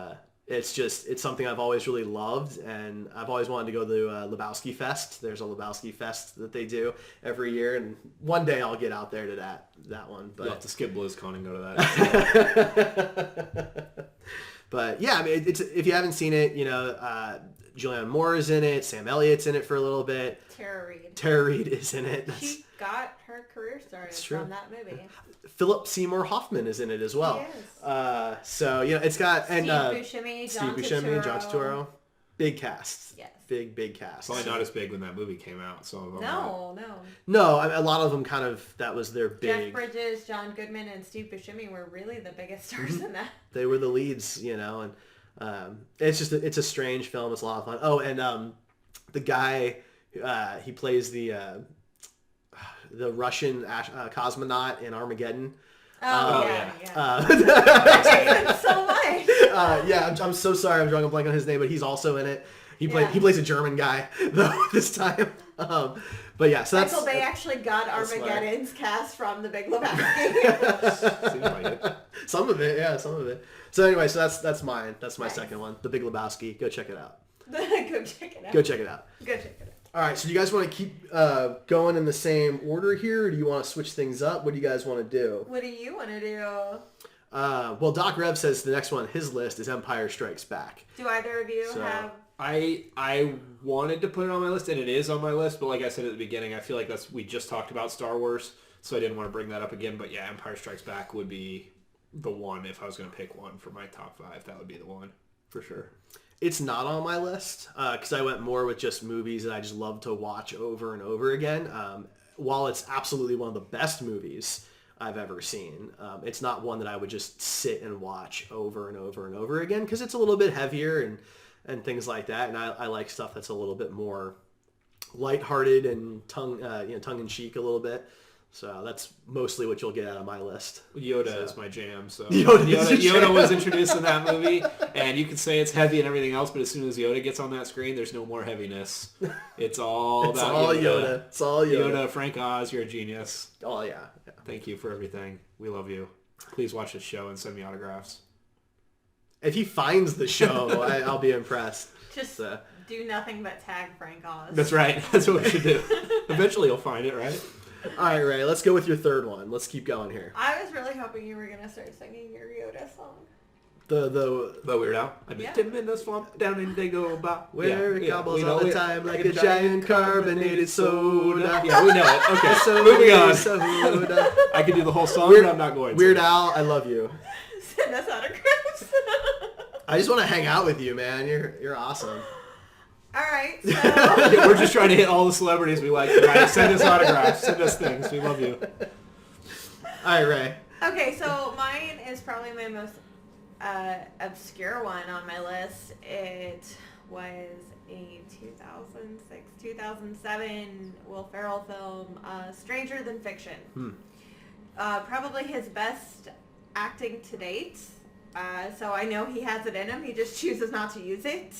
it's something I've always really loved. And I've always wanted to go to Lebowski Fest. There's a Lebowski Fest that they do every year. And one day I'll get out there to that one. But you'll have to skip BlizzCon and go to that. But yeah, I mean, it's, if you haven't seen it, Julianne Moore is in it. Sam Elliott's in it for a little bit. Tara Reid is in it. She got her career started from that movie. Philip Seymour Hoffman is in it as well. Yes. So it's got Steve Buscemi, John Turturro. Big cast. Yes. Big cast. Probably not as big when that movie came out. So No. A lot of them kind of, that was their big. Jeff Bridges, John Goodman, and Steve Buscemi were really the biggest stars in that. They were the leads, and it's a strange film. It's a lot of fun. Oh, and the guy, he plays the Russian cosmonaut in Armageddon. Yeah. So much. I'm so sorry. I'm drawing a blank on his name, but he's also in it. He plays a German guy though this time. But yeah, so that's. Michael Bay actually got Armageddon's cast from The Big Lebowski. Seems like it. Some of it. So anyway, so that's mine. That's my second one, The Big Lebowski. Go check it out. Go check it out. All right, so do you guys want to keep going in the same order here, or do you want to switch things up? What do you guys want to do? What do you want to do? Well, Doc Rev says the next one on his list is Empire Strikes Back. Do either of you have... I wanted to put it on my list, and it is on my list, but like I said at the beginning, I feel like we just talked about Star Wars, so I didn't want to bring that up again. But yeah, Empire Strikes Back would be the one. If I was going to pick one for my top 5, that would be the one, for sure. It's not on my list because I went more with just movies that I just love to watch over and over again. While it's absolutely one of the best movies I've ever seen, it's not one that I would just sit and watch over and over and over again because it's a little bit heavier and things like that. And I like stuff that's a little bit more lighthearted and tongue-in-cheek a little bit. So that's mostly what you'll get out of my list. Yoda is my jam. So Yoda was introduced in that movie, and you can say it's heavy and everything else, but as soon as Yoda gets on that screen, there's no more heaviness. It's all about Yoda. It's all Yoda. Yoda, Frank Oz, you're a genius. Oh yeah. Thank you for everything. We love you. Please watch this show and send me autographs. If he finds the show, I'll be impressed. Just do nothing but tag Frank Oz. That's right. That's what we should do. Eventually you'll find it, right? All right, Ray, let's go with your third one. Let's keep going here. I was really hoping you were going to start singing your Yoda song. The Weird Al? I mean, Tim in the swamp down in Dagobah. Where it gobbles all the time like a giant carbonated soda. Yeah, we know it. Okay, so moving on. Soda. I could do the whole song, but I'm not going to. Weird Al, I love you. Send us autographs. I just want to hang out with you, man. You're awesome. All right, so... Yeah, we're just trying to hit all the celebrities we like. Right? Send us autographs. Send us things. We love you. All right, Ray. Okay, so mine is probably my most obscure one on my list. It was a 2006-2007 Will Ferrell film, Stranger Than Fiction. Probably his best acting to date. So I know he has it in him. He just chooses not to use it.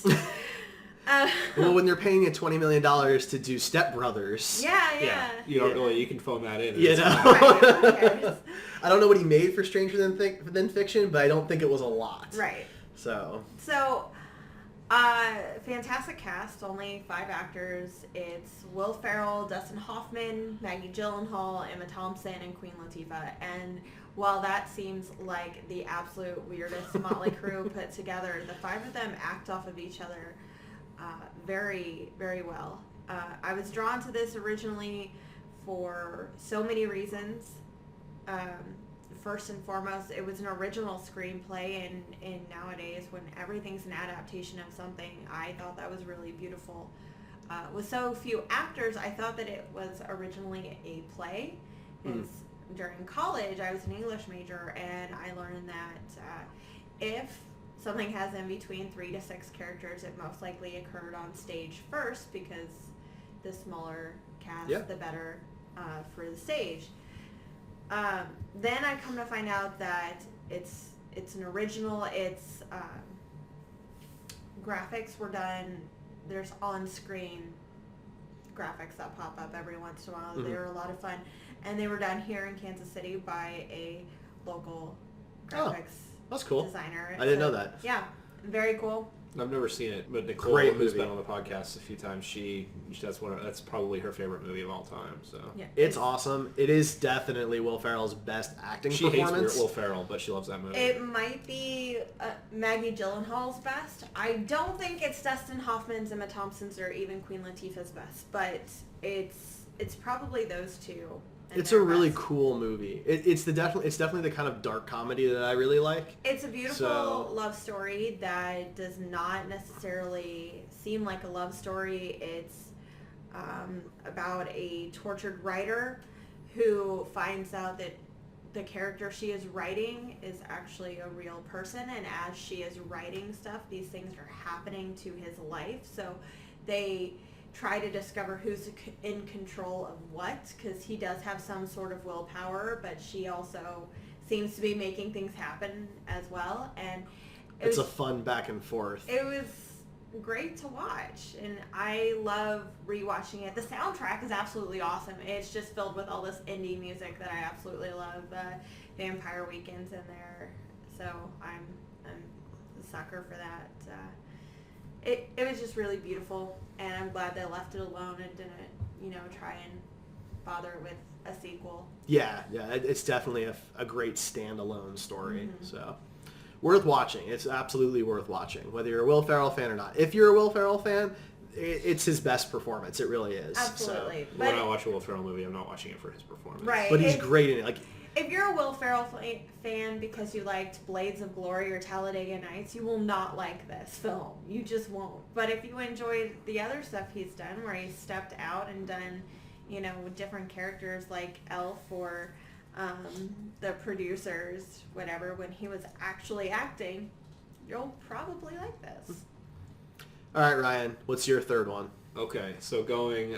Well, when they're paying you $20 million to do Step Brothers. Yeah. You don't really, you can phone that in. Right, I don't know what he made for Stranger Than Fiction, but I don't think it was a lot. Right. So, fantastic cast, only 5 actors. It's Will Ferrell, Dustin Hoffman, Maggie Gyllenhaal, Emma Thompson, and Queen Latifah. And while that seems like the absolute weirdest motley crew put together, the 5 of them act off of each other very, very well. I was drawn to this originally for so many reasons. First and foremost, it was an original screenplay, and nowadays when everything's an adaptation of something, I thought that was really beautiful. with so few actors, I thought that it was originally a play. Because during college, I was an English major, and I learned that if something has in between 3 to 6 characters, it most likely occurred on stage first, because the smaller cast, the better for the stage. Then I come to find out that it's an original. It's graphics were done. There's on-screen graphics that pop up every once in a while. They're a lot of fun, and they were done here in Kansas City by a local graphics that's cool. designer. I didn't know that. Yeah, very cool. I've never seen it, but Nicole, who's been on the podcast a few times, that's probably her favorite movie of all time. So yeah, it's awesome. It is definitely Will Ferrell's best acting performance. She hates Will Ferrell, but she loves that movie. It might be Maggie Gyllenhaal's best. I don't think it's Dustin Hoffman's, Emma Thompson's, or even Queen Latifah's best, but it's probably those two. It's a really cool movie. It's definitely the kind of dark comedy that I really like. It's a beautiful love story that does not necessarily seem like a love story. It's about a tortured writer who finds out that the character she is writing is actually a real person, and as she is writing stuff, these things are happening to his life. So they try to discover who's in control of what, because he does have some sort of willpower, but she also seems to be making things happen as well. And it's a fun back and forth. It was great to watch, and I love rewatching it. The soundtrack is absolutely awesome. It's just filled with all this indie music that I absolutely love. Vampire Weekend's in there, so I'm a sucker for that. It was just really beautiful, and I'm glad they left it alone and didn't, try and bother with a sequel. Yeah, it's definitely a great standalone story. So worth watching. It's absolutely worth watching, whether you're a Will Ferrell fan or not. If you're a Will Ferrell fan, it's his best performance. It really is. Absolutely. So, when I watch a Will Ferrell movie, I'm not watching it for his performance. Right. But he's great in it. Like, if you're a Will Ferrell fan because you liked Blades of Glory or Talladega Nights, you will not like this film. You just won't. But if you enjoyed the other stuff he's done, where he's stepped out and done, different characters like Elf or the producers, whatever, when he was actually acting, you'll probably like this. All right, Ryan, what's your third one? Okay, so going,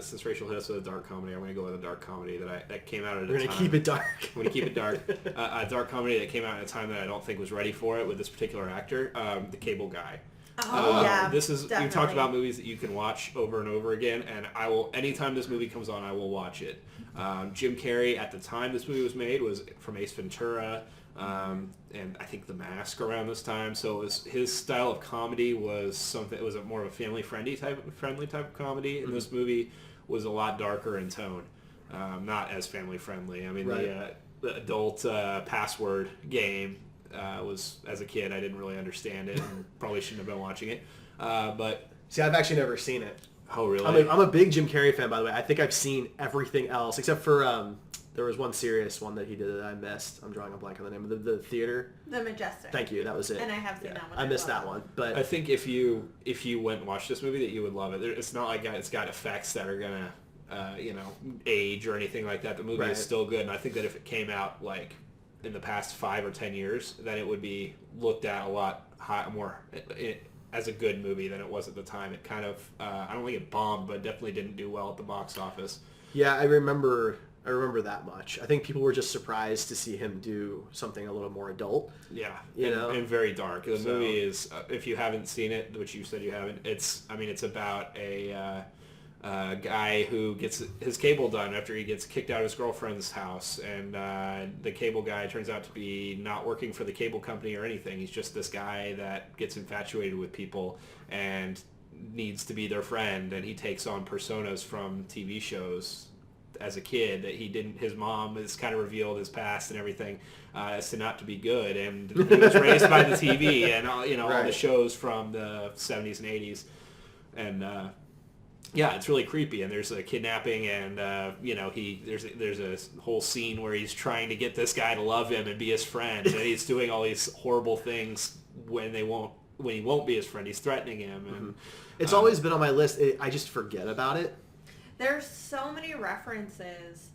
since Rachel hit us with a dark comedy, I'm going to go with a dark comedy that came out at a time. We're going to keep it dark. I'm going to keep it dark. A dark comedy that came out at a time that I don't think was ready for it with this particular actor, The Cable Guy. Oh, yeah, definitely. You talked about movies that you can watch over and over again, and anytime this movie comes on, I will watch it. Jim Carrey, at the time this movie was made, was from Ace Ventura, and I think The Mask around this time. So his style of comedy was something. It was more of a friendly type of comedy, and this movie was a lot darker in tone, not as family friendly. I mean, the adult password game was, as a kid, I didn't really understand it, and probably shouldn't have been watching it. But see, I've actually never seen it. Oh, really? I'm a big Jim Carrey fan, by the way. I think I've seen everything else except for there was one serious one that he did that I missed. I'm drawing a blank on the name of the theater. The Majestic. Thank you. That was it. And I have seen that one. I missed that one, but I think if you went and watched this movie, that you would love it. It's not like it's got effects that are gonna age or anything like that. The movie is still good, and I think that if it came out like in the past 5 or 10 years, then it would be looked at a lot more as a good movie than it was at the time. It kind of, I don't think it bombed, but definitely didn't do well at the box office. Yeah, I remember that much. I think people were just surprised to see him do something a little more adult. Yeah, and very dark. The movie is, if you haven't seen it, which you said you haven't, it's about a guy who gets his cable done after he gets kicked out of his girlfriend's house, and the cable guy turns out to be not working for the cable company or anything. He's just this guy that gets infatuated with people and needs to be their friend, and he takes on personas from TV shows as a kid that he didn't. His mom has kind of revealed his past and everything as to not to be good, and he was raised by the TV and all the shows from the 70s and 80s, and yeah, it's really creepy, and there's a kidnapping, and there's a whole scene where he's trying to get this guy to love him and be his friend, and he's doing all these horrible things when they won't when he won't be his friend, he's threatening him. And It's always been on my list. I just forget about it. There's so many references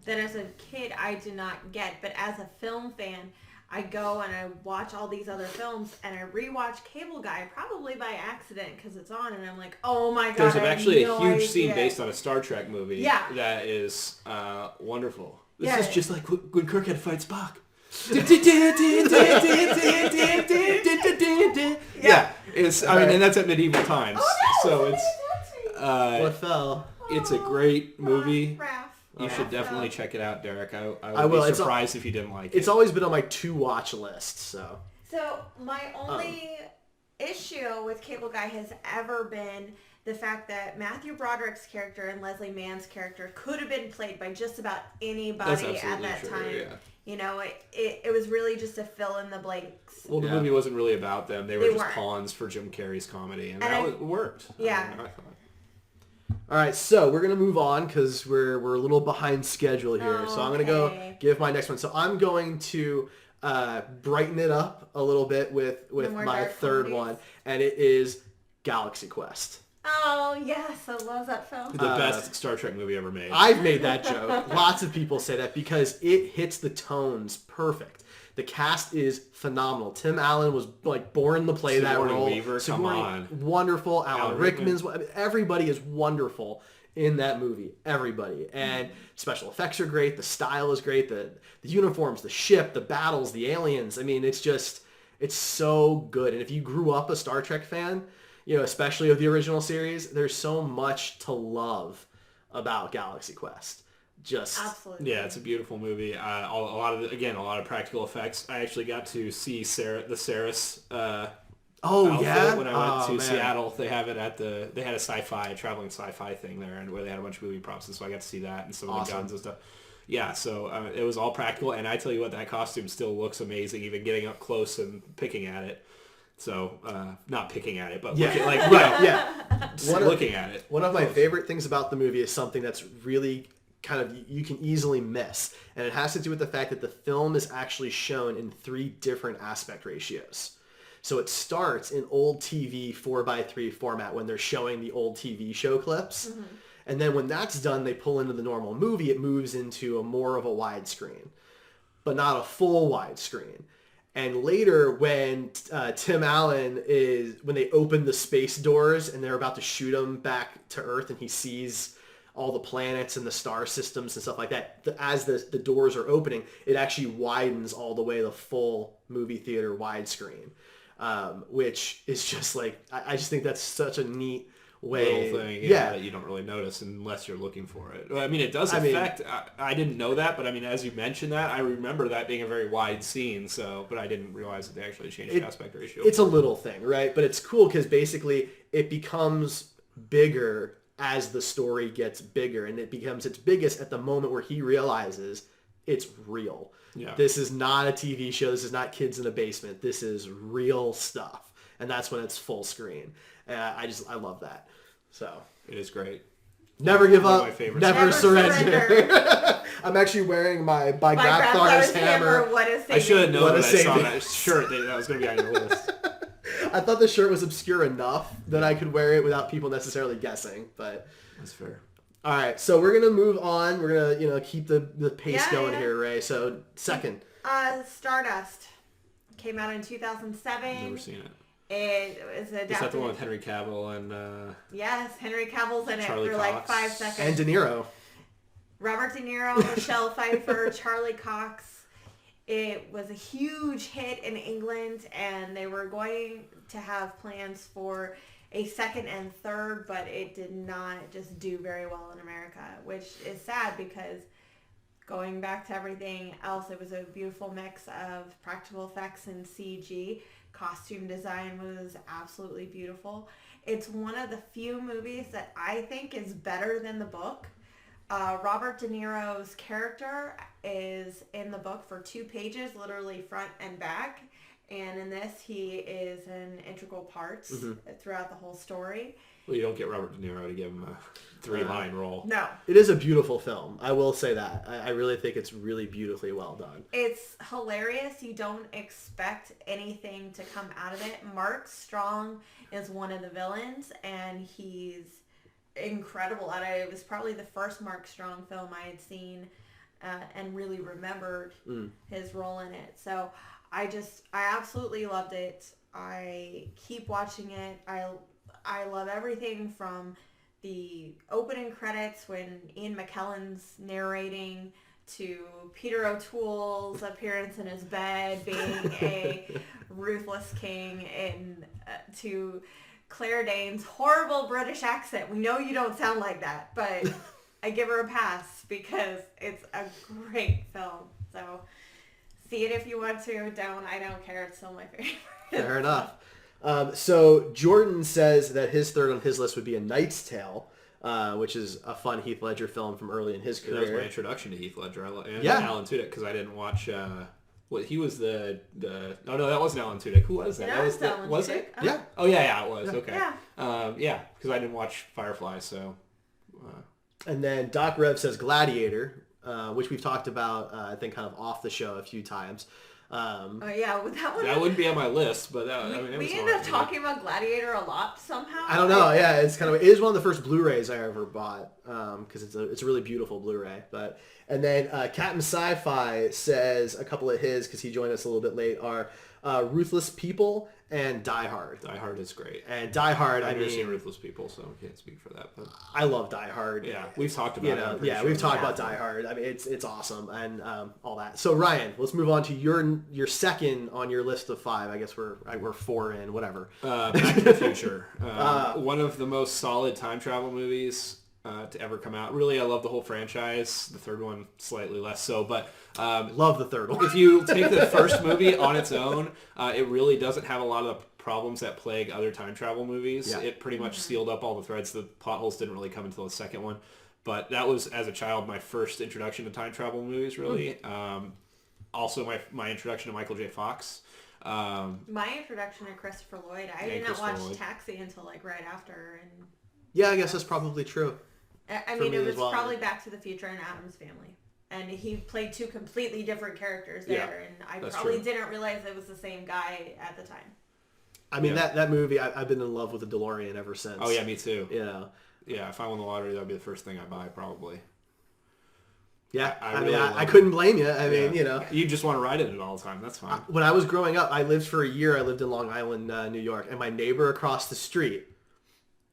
that as a kid I did not get, but as a film fan, I go and I watch all these other films and I rewatch Cable Guy probably by accident because it's on and I'm like, oh my god, there's I actually had a no huge scene idea. based on a Star Trek movie that is wonderful. This is just like when Kirkhead fights Spock. Yeah, it's. I mean, and that's at medieval times. So it's. What fell? It's a great movie. Raph. You should definitely check it out, Derek. I will. would be surprised if you didn't like it. It's always been on my to-watch list, so. So my only issue with Cable Guy has ever been the fact that Matthew Broderick's character and Leslie Mann's character could have been played by just about anybody at that true, time. yeah. You know, it was really just a fill in the blanks. Well, the movie wasn't really about them. They were just weren't. pawns for Jim Carrey's comedy, and And worked. Yeah. I thought. All right, so we're gonna move on because we're a little behind schedule here. So I'm gonna go give my next one. So I'm going to brighten it up a little bit with my third one, and it is Galaxy Quest. Oh yes, I love that film. The best Star Trek movie ever made. I've made that joke. Lots of people say that because it hits the tones perfect. The cast is phenomenal. Tim Allen was like born to play that role. Weaver, come on. Wonderful. Alan Rickman's. Rickman. Everybody is wonderful in that movie. Everybody. And special effects are great. The style is great. The uniforms, the ship, the battles, the aliens. I mean, it's so good. And if you grew up a Star Trek fan, you know, especially of the original series, there's so much to love about Galaxy Quest. Absolutely. Yeah, it's a beautiful movie. A lot of practical effects. I actually got to see the Saris outfit when I went to Seattle. They have it at they had a traveling sci-fi thing there, and where they had a bunch of movie props, and so I got to see that and some of the guns and stuff. Yeah, so it was all practical, and I tell you what, that costume still looks amazing, even getting up close and picking at it. So, not picking at it, but looking at it. One of my favorite things about the movie is something that's really kind of you can easily miss, and it has to do with the fact that the film is actually shown in 3 different aspect ratios. So it starts in old TV 4:3 format when they're showing the old TV show clips. Mm-hmm. And then when that's done, they pull into the normal movie. It moves into more of a widescreen, but not a full widescreen. And later when Tim Allen when they open the space doors and they're about to shoot him back to Earth and he sees all the planets and the star systems and stuff like that, as the doors are opening, it actually widens all the way to full movie theater widescreen, which is just like, I just think that's such a neat way. Little thing, that you don't really notice unless you're looking for it. I mean, it does affect. I didn't know that, but I mean, as you mentioned that, I remember that being a very wide scene. So, but I didn't realize that they actually changed the aspect ratio. It's a little thing, right? But it's cool because basically it becomes bigger as the story gets bigger, and it becomes its biggest at the moment where he realizes it's real. Yeah. This is not a TV show. This is not kids in a basement. This is real stuff, and that's when it's full screen. I love that. So it is great. Never give up. Never surrender. I'm actually wearing my by Grabthar's hammer. What a I should have known when I saw that shirt that was going to be on your list. I thought the shirt was obscure enough that I could wear it without people necessarily guessing, but that's fair. All right, so we're gonna move on. We're gonna keep the pace going here, Ray. So second, Stardust came out in 2007. Never seen it. It was adapted. Is that the one with Henry Cavill and? Yes, Henry Cavill's in Charlie it for Cox. like 5 seconds. And De Niro. Robert De Niro, Michelle Pfeiffer, Charlie Cox. It was a huge hit in England, and they were going to have plans for a second and third, but it did not just do very well in America, which is sad because going back to everything else, it was a beautiful mix of practical effects and CG. Costume design was absolutely beautiful. It's one of the few movies that I think is better than the book. Robert De Niro's character is in the book for 2 pages, literally front and back, And in this, he is an integral part throughout the whole story. Well, you don't get Robert De Niro to give him a 3-line role. No. It is a beautiful film. I will say that. I really think it's really beautifully well done. It's hilarious. You don't expect anything to come out of it. Mark Strong is one of the villains, and he's incredible at it. It was probably the first Mark Strong film I had seen and really remembered his role in it. So I absolutely loved it. I keep watching it. I love everything from the opening credits when Ian McKellen's narrating to Peter O'Toole's appearance in his bed being a ruthless king, and to Claire Danes' horrible British accent. We know you don't sound like that, but I give her a pass because it's a great film. So see it if you want to. I don't care. It's still my favorite. Fair enough. So Jordan says that his third on his list would be A Knight's Tale, which is a fun Heath Ledger film from early in his career. That was my introduction to Heath Ledger and Yeah. Alan Tudyk, because I didn't watch. He was the no, that wasn't Alan Tudyk. Who was that? That was Alan was Tudyk. it? Yeah. Oh yeah, it was. Okay. Yeah. Because I didn't watch Firefly, so. And then Doc Rev says Gladiator, which we've talked about, I think, kind of off the show a few times. That one. That wouldn't be on my list, but We ended up talking about Gladiator a lot somehow. I don't know. Yeah, it is one of the first Blu-rays I ever bought because it's a really beautiful Blu-ray. And then Captain Sci-Fi says a couple of his, because he joined us a little bit late, are Ruthless People and Die Hard. Die Hard is great. And Die Hard, I've never seen Ruthless People, so I can't speak for that. But I love Die Hard. yeah, we've talked about it. Yeah, we've talked about Die Hard. I mean, it's awesome and all that. So Ryan, let's move on to your second on your list of 5. I guess we're 4 in, whatever. Back to the Future. One of the most solid time travel movies to ever come out. Really, I love the whole franchise. The third one slightly less so, but Love the third one. if you take the first movie on its own, it really doesn't have a lot of the problems that plague other time travel movies. Yeah. It pretty much sealed up all the threads. The plot holes didn't really come until the second one. But that was, as a child, my first introduction to time travel movies, really. Also, my introduction to Michael J. Fox. My introduction to Christopher Lloyd. I did not watch Lloyd. Taxi until right after. And Yeah, I guess that's probably true. I For mean, me it as was well. probably Back to the Future and Addams Family. And he played 2 completely different characters there. Yeah, And I that's probably true. didn't realize it was the same guy at the time. I mean, Yeah. that movie, I've been in love with the DeLorean ever since. Oh, yeah, me too. You know. Yeah, if I won the lottery, that would be the first thing I buy, probably. Yeah, I I mean, really I love couldn't blame you. I mean, Yeah. you know. You just want to ride in it all the time. That's fine. When I was growing up, I lived for a year. I lived in Long Island, New York, and my neighbor across the street,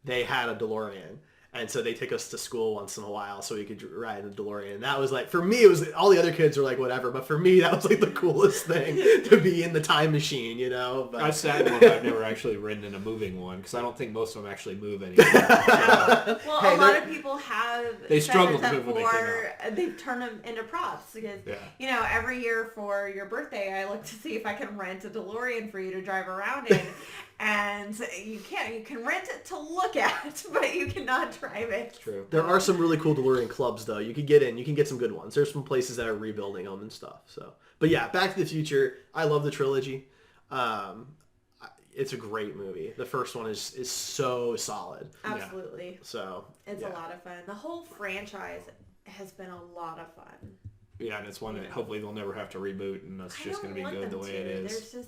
they had a DeLorean. And so they take us to school once in a while so we could ride in the DeLorean. And that was like, for me, it was, all the other kids were like, whatever. But for me, that was like the coolest thing to be in the time machine, you know? But, I've sat in one, but I've never actually ridden in a moving one because I don't think most of them actually move anymore. Well, Hey, a lot of people have They said struggled that to move when they came they've turned them into props because, Yeah. every year for your birthday, I look to see if I can rent a DeLorean for you to drive around in. And you can't. You can rent it to look at, but you cannot drive it. True. there are some really cool DeLorean clubs, though. You can get in. You can get some good ones. There's some places that are rebuilding them and stuff. So, but yeah, Back to the Future. I love the trilogy. It's a great movie. The first one is so solid. Absolutely. So It's a lot of fun. The whole franchise has been a lot of fun. Yeah, and it's one that hopefully they'll never have to reboot, and that's just going to be good the way it is.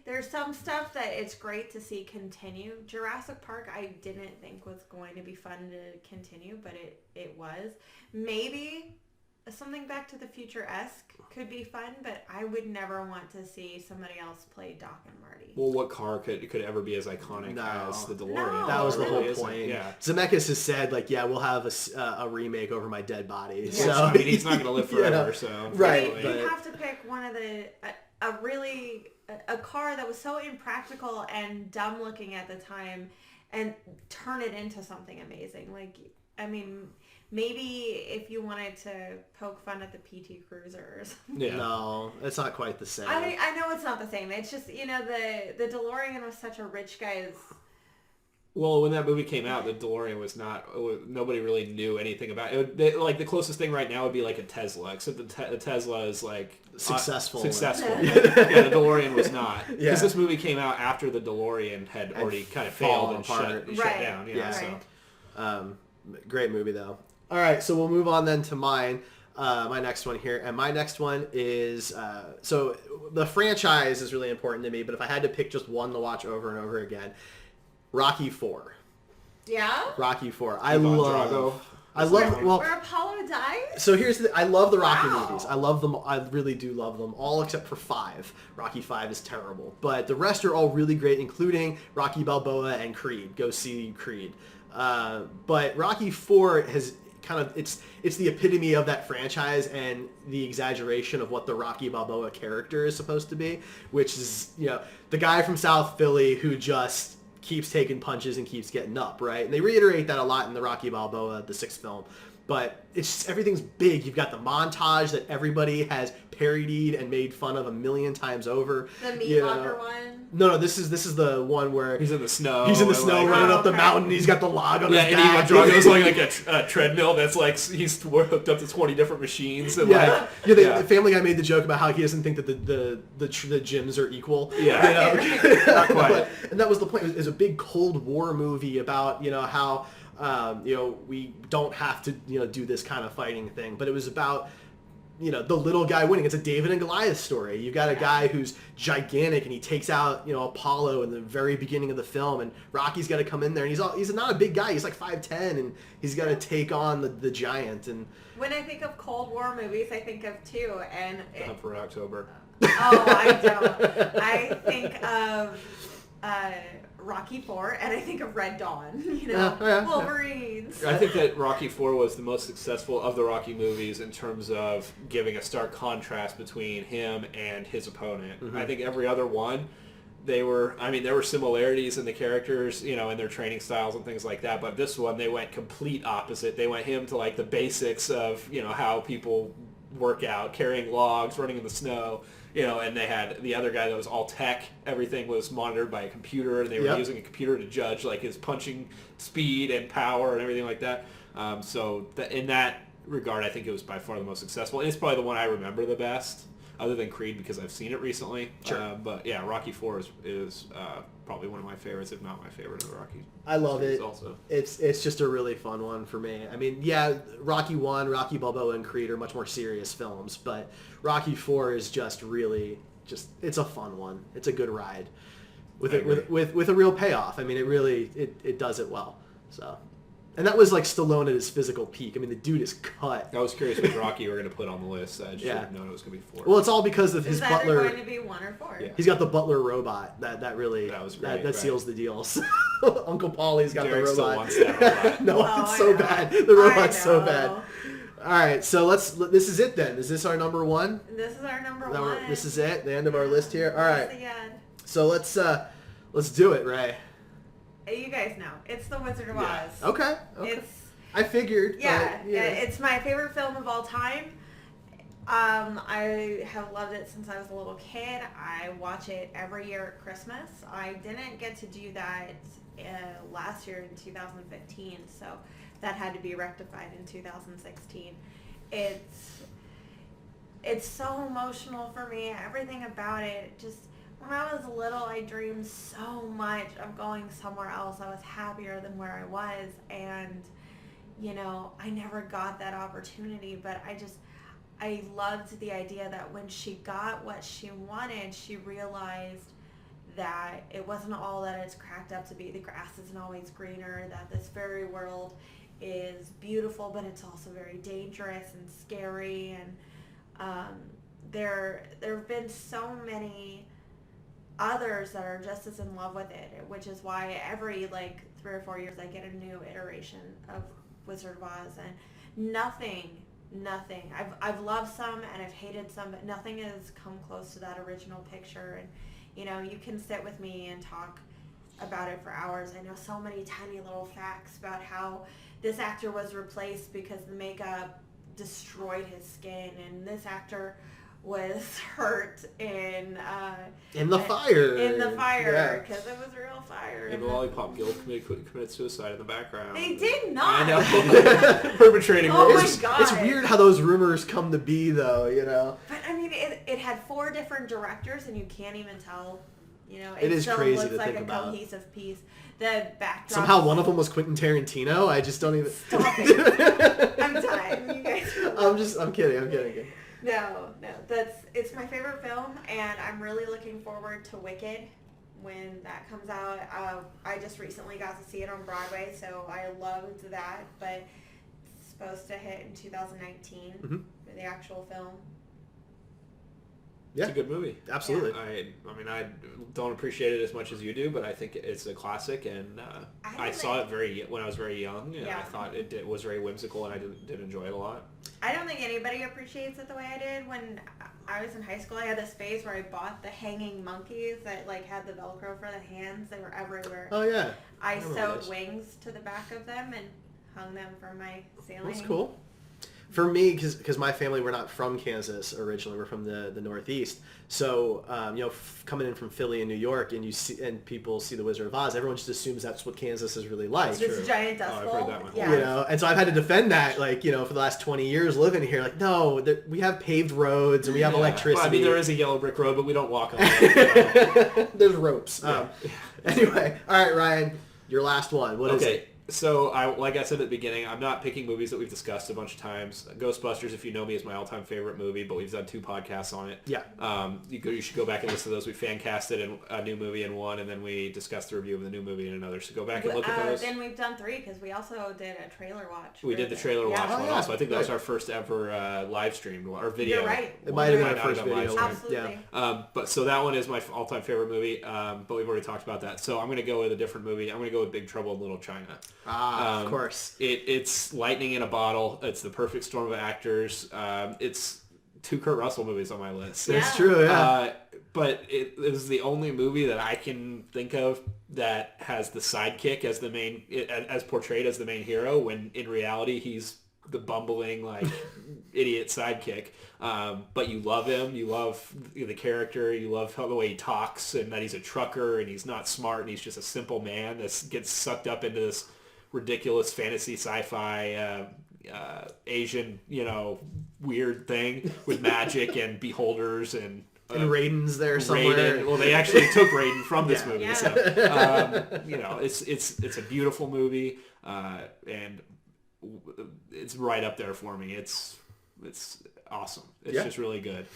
There's some stuff that it's great to see continue. Jurassic Park, I didn't think was going to be fun to continue, but it was. Maybe something Back to the Future-esque could be fun, but I would never want to see somebody else play Doc and Marty. Well, what car could ever be as iconic as the DeLorean? No, that was the really whole isn't. point. Yeah. Zemeckis has said, like, yeah, we'll have a remake over my dead body. Which, So I mean, he's not going to live forever, so... Right, You but- have to pick one of a car that was so impractical and dumb looking at the time and turn it into something amazing. Like, I mean, maybe if you wanted to poke fun at the PT Cruiser or something. Yeah. No, it's not quite the same. I know it's not the same. It's just, the DeLorean was such a rich guy's Well, when that movie came out, the DeLorean was not. Nobody really knew anything about it. Like the closest thing right now would be like a Tesla, except the Tesla is like Successful. Yeah, the DeLorean was not. Because Yeah. this movie came out after the DeLorean had already kind of failed and shut Right. down. Yeah. So. Great movie though. All right, so we'll move on then to mine. My next one here, and my next one is so the franchise is really important to me. But if I had to pick just one to watch over and over again, Rocky IV. Yeah? Rocky IV. Ivan Drago. I love. Well, Where Apollo dies? so I love the Rocky Wow. movies. I love them. I really do love them all except for 5. Rocky 5 is terrible, but the rest are all really great, including Rocky Balboa and Creed. Go see Creed. But Rocky IV has kind of it's the epitome of that franchise and the exaggeration of what the Rocky Balboa character is supposed to be, which is the guy from South Philly who just keeps taking punches and keeps getting up, right? And they reiterate that a lot in the Rocky Balboa, the 6th film. But it's just, everything's big. You've got the montage that everybody has parodied and made fun of a million times over. The meat locker one? No, this is the one where He's in the snow. He's in the snow running up the okay. mountain. He's got the log on Yeah, his and back. Ivan Drago's like a treadmill that's like he's hooked up to 20 different machines. And The Family Guy made the joke about how he doesn't think that the gyms are equal. Yeah. Not quite. And that was the point. It was a big Cold War movie about how we don't have to do this kind of fighting thing, but it was about the little guy winning. It's a David and Goliath story. You've got a guy who's gigantic and he takes out Apollo in the very beginning of the film, and Rocky's got to come in there, and he's not a big guy. He's like 5'10", and he's got to take on the giant. And When I think of Cold War movies, I think of 2, and Hunt for October. oh, I don't. I think of Rocky IV, and I think of Red Dawn. Wolverines. I think that Rocky IV was the most successful of the Rocky movies in terms of giving a stark contrast between him and his opponent. Mm-hmm. I think every other one, there were similarities in the characters, in their training styles and things like that, but this one, they went complete opposite. They went him to like the basics of, how people work out, carrying logs, running in the snow. And they had the other guy that was all tech. Everything was monitored by a computer, and they were using a computer to judge like his punching speed and power and everything like that. In that regard, I think it was by far the most successful, and it's probably the one I remember the best, other than Creed because I've seen it recently. Sure. But yeah, Rocky IV is probably one of my favorites, if not my favorite of the Rocky. I love series it. Also, it's just a really fun one for me. I mean, yeah, Rocky 1, Rocky Balboa, and Creed are much more serious films, but Rocky 4 is just really it's a fun one. It's a good ride with a real payoff. I mean, it really it does it well. So, and that was like Stallone at his physical peak. I mean, the dude is cut. I was curious which Rocky you were going to put on the list. I just should have known it was going to be 4. Well, it's all because of his Is that butler. going to be 1 or 4? Yeah. He's got the butler robot. That really That was great, that seals the deal. So, Uncle Paulie's got Derek the still robot. wants that robot. No, Oh, it's I so know. bad. The robot's I so know. bad. All right, so this is it then. Is this our number 1? This is our number That 1. this is it. The end of our list here. All That's right. the end. So let's do it, Ray. You guys know. It's The Wizard of Yeah. Oz. Okay. I figured. Yeah, but, it's my favorite film of all time. I have loved it since I was a little kid. I watch it every year at Christmas. I didn't get to do that last year in 2015, so that had to be rectified in 2016. It's so emotional for me. Everything about it. Just when I was little, I dreamed so much of going somewhere else. I was happier than where I was, and I never got that opportunity, but I loved the idea that when she got what she wanted, she realized that it wasn't all that it's cracked up to be. The grass isn't always greener, that this fairy world is beautiful, but it's also very dangerous and scary, and there have been so many others that are just as in love with it, which is why every 3 or 4 years I get a new iteration of Wizard of Oz, and nothing. I've loved some and I've hated some, but nothing has come close to that original picture. And you can sit with me and talk about it for hours. I know so many tiny little facts about how this actor was replaced because the makeup destroyed his skin, and this actor was hurt in the fire. In the fire, Yeah. because it was real fire. And Lollipop Guild committed suicide in the background. They did not. I know. Perpetrating Oh my rumors. God. It's weird how those rumors come to be, though, you know? But, I mean, it had 4 different directors, and you can't even tell. You know, It is still crazy looks to like think a about. cohesive piece. The backdrop. Somehow one of them was Quentin Tarantino. I just don't even... Stop it. I'm done. You guys. I'm kidding. No. It's my favorite film, and I'm really looking forward to Wicked when that comes out. I just recently got to see it on Broadway, so I loved that, but it's supposed to hit in 2019 for the actual film. Yeah. It's a good movie. Absolutely. I mean, I don't appreciate it as much as you do, but I think it's a classic, and I saw it when I was very young, and I thought it was very whimsical, and I did enjoy it a lot. I don't think anybody appreciates it the way I did. When I was in high school, I had this phase where I bought the hanging monkeys that like had the Velcro for the hands. They were everywhere. Oh, yeah. I sewed those. wings to the back of them and hung them from my ceiling. That's cool. For me, because my family, we're not from Kansas originally, we're from the Northeast. So, coming in from Philly and New York, and people see the Wizard of Oz, everyone just assumes that's what Kansas is really like. This giant dust I've bowl. heard that one. Yeah. And so I've had to defend that, like, for the last 20 years living here. Like, no, we have paved roads and we have electricity. Well, I mean, there is a yellow brick road, but we don't walk on it. There's ropes. Anyway, all right, Ryan, your last one. What is it? So, like I said at the beginning, I'm not picking movies that we've discussed a bunch of times. Ghostbusters, if you know me, is my all-time favorite movie, but we've done 2 podcasts on it. Yeah. You should go back and listen to those. We fan-casted a new movie in one, and then we discussed the review of the new movie in another. So go back and look at those. Then we've done 3 because we also did a trailer watch. We did the trailer watch one yeah. also. I think that was our first ever live streamed or video. You're right. It might have been Might our not first have been video. live Absolutely. Yeah. But so that one is my all-time favorite movie, but we've already talked about that. So I'm going to go with a different movie. I'm going to go with Big Trouble in Little China. Of course. It's lightning in a bottle. It's the perfect storm of actors. It's 2 Kurt Russell movies on my list. It's true, yeah. But it is the only movie that I can think of that has the sidekick as the main, as portrayed as the main hero, when in reality he's the bumbling, like, idiot sidekick. But you love him. You love the character. You love the way he talks, and that he's a trucker and he's not smart and he's just a simple man that gets sucked up into this ridiculous fantasy sci-fi Asian, weird thing with magic and beholders and Raiden's there somewhere. Raiden. Well, they actually took Raiden from this movie. Yeah. So, it's a beautiful movie, and it's right up there for me. It's awesome. It's just really good.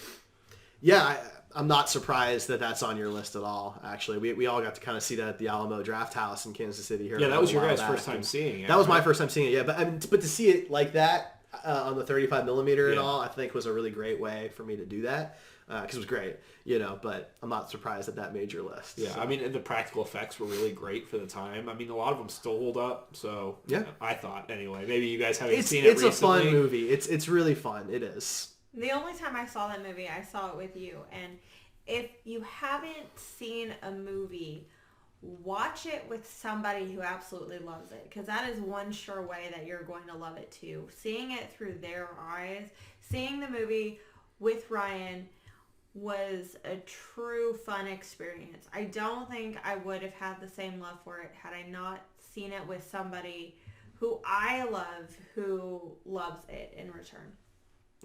Yeah, I'm not surprised that that's on your list at all, actually. We all got to kind of see that at the Alamo Draft House in Kansas City here. Yeah, that was your guys' back. first time seeing it. That was my first time seeing it, yeah. But to see it like that on the 35 millimeter and all, I think was a really great way for me to do that. Because it was great, but I'm not surprised that made your list. Yeah, so. I mean, and the practical effects were really great for the time. I mean, a lot of them still hold up, so yeah. I thought, anyway. Maybe you guys haven't seen it recently. It's a fun movie. It's really fun. It is. The only time I saw that movie, I saw it with you. And if you haven't seen a movie, watch it with somebody who absolutely loves it. Because that is one sure way that you're going to love it too. Seeing it through their eyes, seeing the movie with Ryan was a true fun experience. I don't think I would have had the same love for it had I not seen it with somebody who I love, who loves it in return.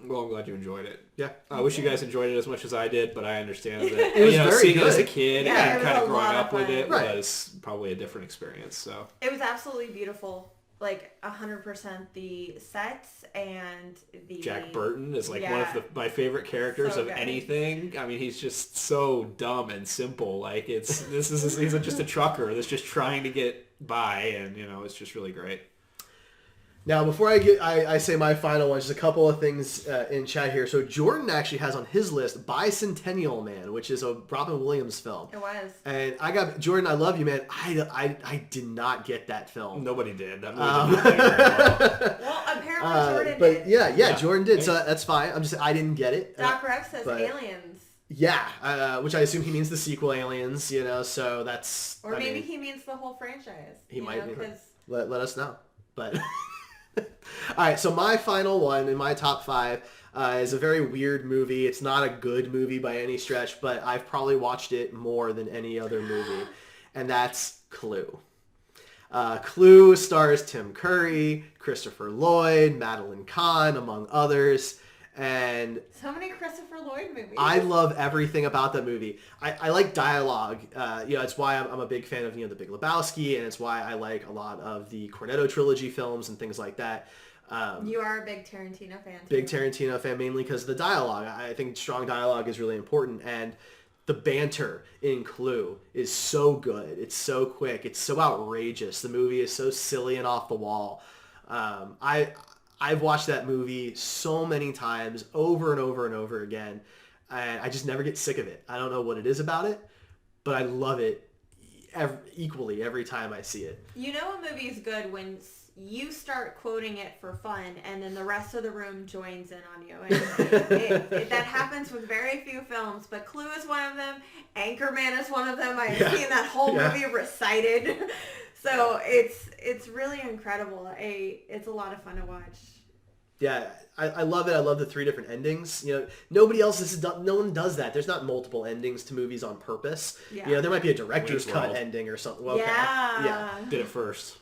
Well, I'm glad you enjoyed it. Yeah. I wish you guys enjoyed it as much as I did, but I understand that It was very seeing good. it as a kid Yeah, and it kind was of a growing lot of up with fun. it Right. was probably a different experience. So It was absolutely beautiful. Like 100% the sets and the... Jack Burton is like one of my favorite characters So of good. anything. I mean, he's just so dumb and simple. Like he's just a trucker that's just trying to get by, and it's just really great. Now, before I say my final one, just a couple of things in chat here. So Jordan actually has on his list Bicentennial Man, which is a Robin Williams film. It was. And Jordan, I love you, man. I did not get that film. Nobody did. That movie didn't do very well. Well, apparently Jordan But did. yeah, Jordan did. So that's fine. I didn't get it. Doc Rex says but- aliens. Yeah, which I assume he means the sequel Aliens, so that's... Or maybe he means the whole franchise. He might be. 'Cause Let us know. But... All right, so my final one in my top 5, It's a very weird movie. It's not a good movie by any stretch, but I've probably watched it more than any other movie, and that's Clue. Clue stars Tim Curry, Christopher Lloyd, Madeline Kahn, among others. And so many Christopher Lloyd movies. I love everything about that movie. I like dialogue. It's why I'm a big fan of The Big Lebowski, and it's why I like a lot of the Cornetto trilogy films and things like that. You are a big Tarantino fan. Big Tarantino fan, mainly because of the dialogue. I think strong dialogue is really important, and the banter in Clue is so good. It's so quick. It's so outrageous. The movie is so silly and off the wall. I've watched that movie so many times, over and over and over again, and I just never get sick of it. I don't know what it is about it, but I love it equally every time I see it. You know a movie is good when you start quoting it for fun, and then the rest of the room joins in on you. And that happens with very few films, but Clue is one of them. Anchorman is one of them. I've seen that whole movie recited. So it's really incredible. It's a lot of fun to watch. Yeah, I love it. I love the 3 different endings. Nobody else no one does that. There's not multiple endings to movies on purpose. Yeah. There might be a director's cut ending or something. Well, yeah. Did it first.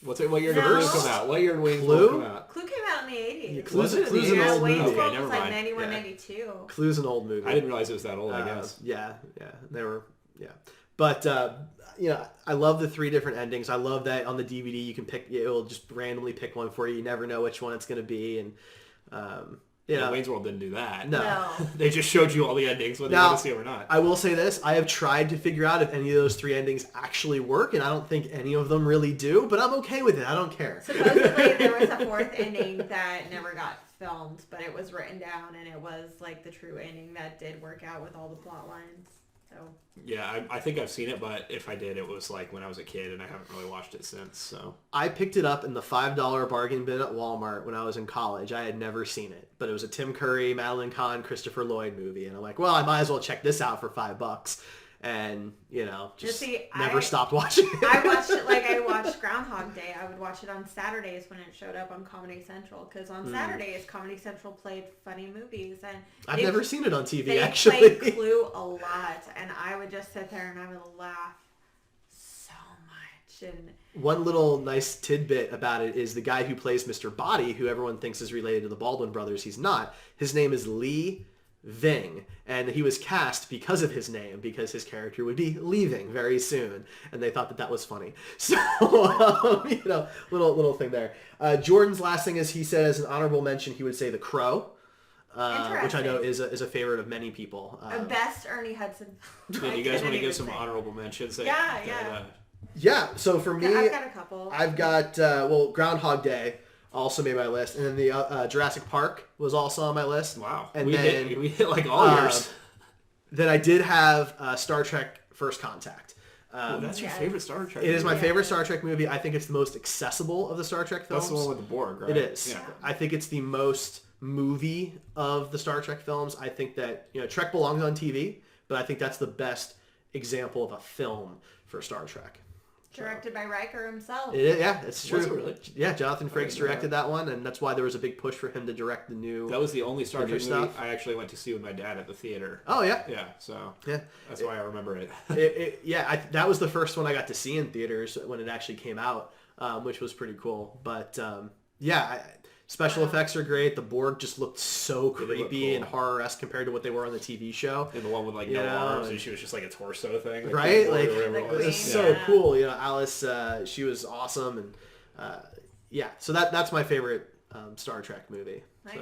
What year did Clue come out? What year did Wayne's Clue? World come out? Clue came out in the 80s. Yeah, Clue's an old Wayne's movie. World Okay, was never like mind. 91, 92. Clue's an old movie. I didn't realize it was that old, I guess. Yeah. They were, But, I love the 3 different endings. I love that on the DVD you can pick, it will just randomly pick one for you. You never know which one it's going to be. And, Wayne's World didn't do that. No. They just showed you all the endings, whether you want to see them or not. I will say this. I have tried to figure out if any of those 3 endings actually work, and I don't think any of them really do, but I'm okay with it. I don't care. Supposedly there was a 4th ending that never got filmed, but it was written down, and it was like the true ending that did work out with all the plot lines. So. Yeah, I think I've seen it, but if I did, it was like when I was a kid, and I haven't really watched it since. So I picked it up in the $5 bargain bin at Walmart when I was in college. I had never seen it, but it was a Tim Curry, Madeline Kahn, Christopher Lloyd movie, and I'm like, well, I might as well check this out for $5. And never stopped watching it. I watched it like I watched Groundhog Day. I would watch it on Saturdays when it showed up on Comedy Central, because on Saturdays Comedy Central played funny movies, and I've never seen it on TV. They actually played Clue a lot, and I would just sit there and I would laugh so much. And one little nice tidbit about it is the guy who plays Mr. Body, who everyone thinks is related to the Baldwin brothers. He's not. His name is Lee Ving, and he was cast because of his name, because his character would be leaving very soon, and they thought that was funny. So little thing there. Jordan's last thing is, he said as an honorable mention he would say The Crow, which I know is a favorite of many people. Best Ernie Hudson. Yeah, you guys want to give some honorable mentions? Yeah. So for me, I've got a couple. I've got Groundhog Day also made my list, and then the Jurassic Park was also on my list. Wow. And we hit like all yours. Then I did have Star Trek First Contact. That's your favorite Star Trek movie. It is my favorite Star Trek movie. I think it's the most accessible of the Star Trek films. That's the one with the Borg, right? It is. Yeah. I think it's the most movie of the Star Trek films. I think that Trek belongs on TV, but I think that's the best example of a film for Star Trek. Directed by Riker himself. It's true. Was it really? Yeah, Jonathan Frakes directed that one, and that's why there was a big push for him to direct the new. That was the only Star Trek movie stuff I actually went to see with my dad at the theater. Oh yeah. Yeah. So that's why I remember it. That was the first one I got to see in theaters when it actually came out, which was pretty cool. But special effects are great. The Borg just looked so creepy and horror-esque compared to what they were on the TV show. And the one with no arms, and she was just like a torso thing. Right? It was so cool. Alice, she was awesome. And so that's my favorite Star Trek movie. Nice.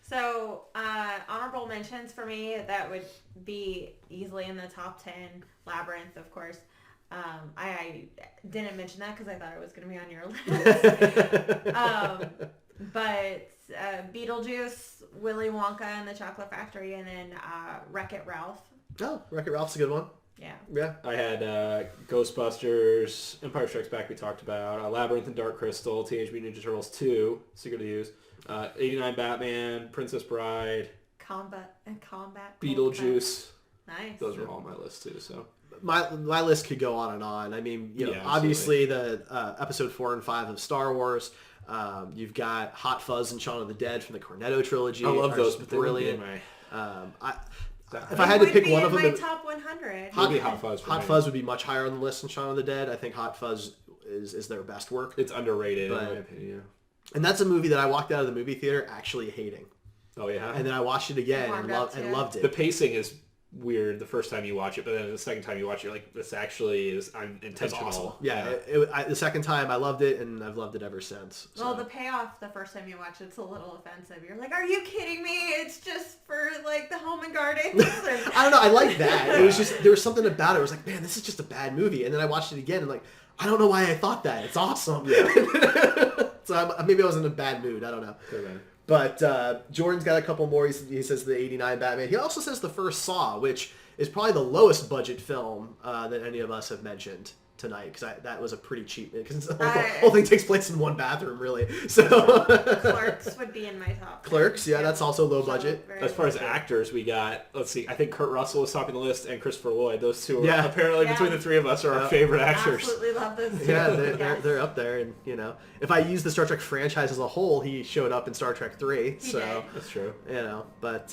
So honorable mentions for me, that would be easily in the top 10. Labyrinth, of course. I didn't mention that because I thought it was going to be on your list. But Beetlejuice, Willy Wonka and the Chocolate Factory, and then Wreck-It Ralph. Oh, Wreck-It Ralph's a good one. Yeah. I had Ghostbusters, Empire Strikes Back we talked about, Labyrinth and Dark Crystal, Teenage Mutant Ninja Turtles 2, Secret of the Use, 89 Batman, Princess Bride, Combat. Beetlejuice. Nice. Those were all on my list too. So my list could go on and on. I mean, obviously the episode 4 and 5 of Star Wars. You've got Hot Fuzz and Shaun of the Dead from the Cornetto trilogy. I love those, but brilliant. If I had to pick one of them, my top 100. Hot Fuzz. Hot Fuzz would be much higher on the list than Shaun of the Dead. I think Hot Fuzz is their best work. It's underrated, in my opinion. And that's a movie that I walked out of the movie theater actually hating. Oh yeah. And then I watched it again and loved it. The pacing is weird the first time you watch it, but then the second time you watch it, you're like, this actually is intentional. Awesome. Yeah, the second time I loved it, and I've loved it ever since. So. Well, the payoff the first time you watch it's a little offensive. You're like, are you kidding me? It's just for like the home and garden. I don't know. I like that. It was just there was something about it. It was like, man, this is just a bad movie. And then I watched it again, and like, I don't know why I thought that. It's awesome. Yeah. So maybe I was in a bad mood. I don't know. Good, man. But Jordan's got a couple more. He says the 89 Batman. He also says the first Saw, which is probably the lowest budget film that any of us have mentioned tonight, because that was a pretty cheap, because the whole thing takes place in one bathroom, really. So Clerks would be in my top 10. Clerks, yeah, that's also low budget. As far as actors, we got, let's see, I think Kurt Russell is topping the list, and Christopher Lloyd. Those two are apparently between the three of us are our favorite actors. Absolutely love those two. Yeah, they're up there, and if I use the Star Trek franchise as a whole, he showed up in Star Trek 3. So that's true. But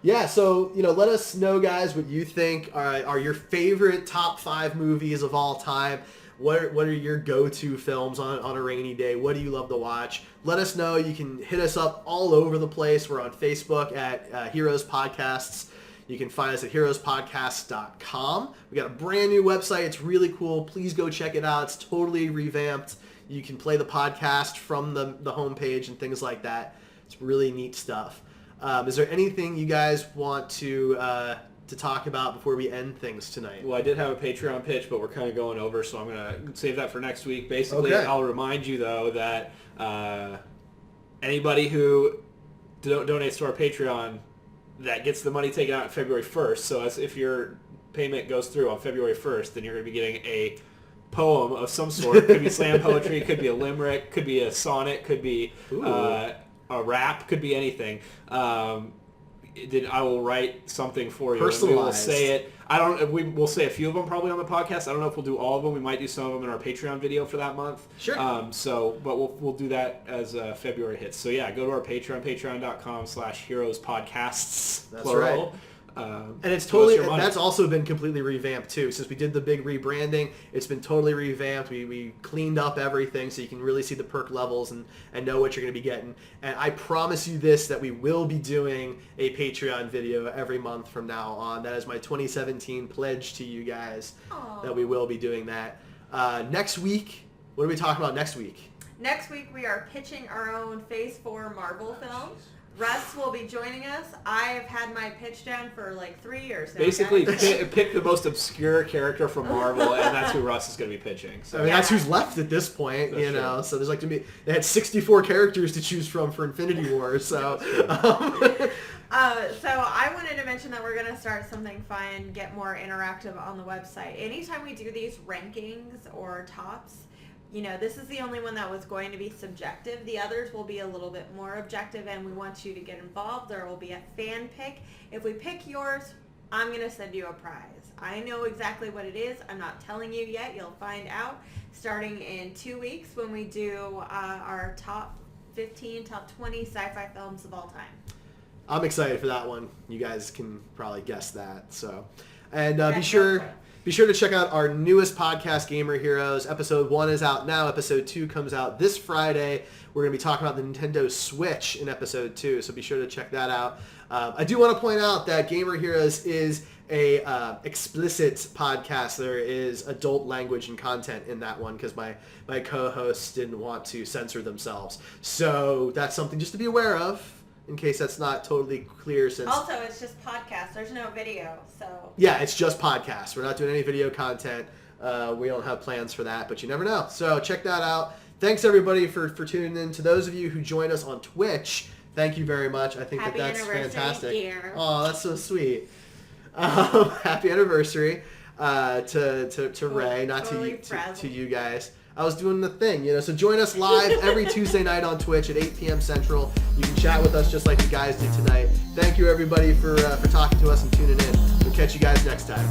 yeah, so let us know, guys, what you think are your favorite top 5 movies of all time. What are your go-to films on a rainy day? What do you love to watch? Let us know. You can hit us up all over the place. We're on Facebook at Heroes Podcasts. You can find us at heroespodcasts.com. We got a brand new website. It's really cool. Please go check it out. It's totally revamped. You can play the podcast from the homepage and things like that. It's really neat stuff. Is there anything you guys want to talk about before we end things tonight? Well, I did have a Patreon pitch, but we're kind of going over, so I'm going to save that for next week. Basically, I'll remind you, though, that anybody who donates to our Patreon, that gets the money taken out on February 1st. So if your payment goes through on February 1st, then you're going to be getting a poem of some sort. Could be slam poetry, could be a limerick, could be a sonnet, could be a rap, could be anything. I will write something for you. Personalized. We will say it. We'll say a few of them probably on the podcast. I don't know if we'll do all of them. We might do some of them in our Patreon video for that month. Sure. But we'll do that as February hits. So yeah, go to our Patreon, patreon.com/heroespodcasts. That's plural. right. And it's totally, that's also been completely revamped too. Since we did the big rebranding, it's been totally revamped. We cleaned up everything so you can really see the perk levels and know what you're going to be getting. And I promise you this, that we will be doing a Patreon video every month from now on. That is my 2017 pledge to you guys. Aww. That we will be doing that. Next week, what are we talking about next week? Next week we are pitching our own Phase 4 Marvel film. Russ will be joining us. I have had my pitch down for like 3 years now. Basically, pick the most obscure character from Marvel, and that's who Russ is going to be pitching. So. I mean, that's who's left at this point, that's true. So there's they had 64 characters to choose from for Infinity War. So, so I wanted to mention that we're going to start something fun, get more interactive on the website. Anytime we do these rankings or tops, this is the only one that was going to be subjective. The others will be a little bit more objective, and we want you to get involved. There will be a fan pick. If we pick yours, I'm going to send you a prize. I know exactly what it is. I'm not telling you yet. You'll find out starting in 2 weeks when we do our top 15, top 20 sci-fi films of all time. I'm excited for that one. You guys can probably guess that. So, and be sure to check out our newest podcast, Gamer Heroes. Episode 1 is out now. Episode 2 comes out this Friday. We're going to be talking about the Nintendo Switch in episode 2, so be sure to check that out. I do want to point out that Gamer Heroes is a explicit podcast. There is adult language and content in that one because my co-hosts didn't want to censor themselves. So that's something just to be aware of, in case that's not totally clear. Since also, it's just podcast. There's no video, so... Yeah, it's just podcasts. We're not doing any video content. We don't have plans for that, but you never know. So check that out. Thanks, everybody, for tuning in. To those of you who joined us on Twitch, thank you very much. I think that's fantastic. Dear. Oh, that's so sweet. Happy anniversary to Ray, not to you guys. I was doing the thing, so join us live every Tuesday night on Twitch at 8 p.m. Central. You can chat with us just like you guys did tonight. Thank you, everybody, for talking to us and tuning in. We'll catch you guys next time.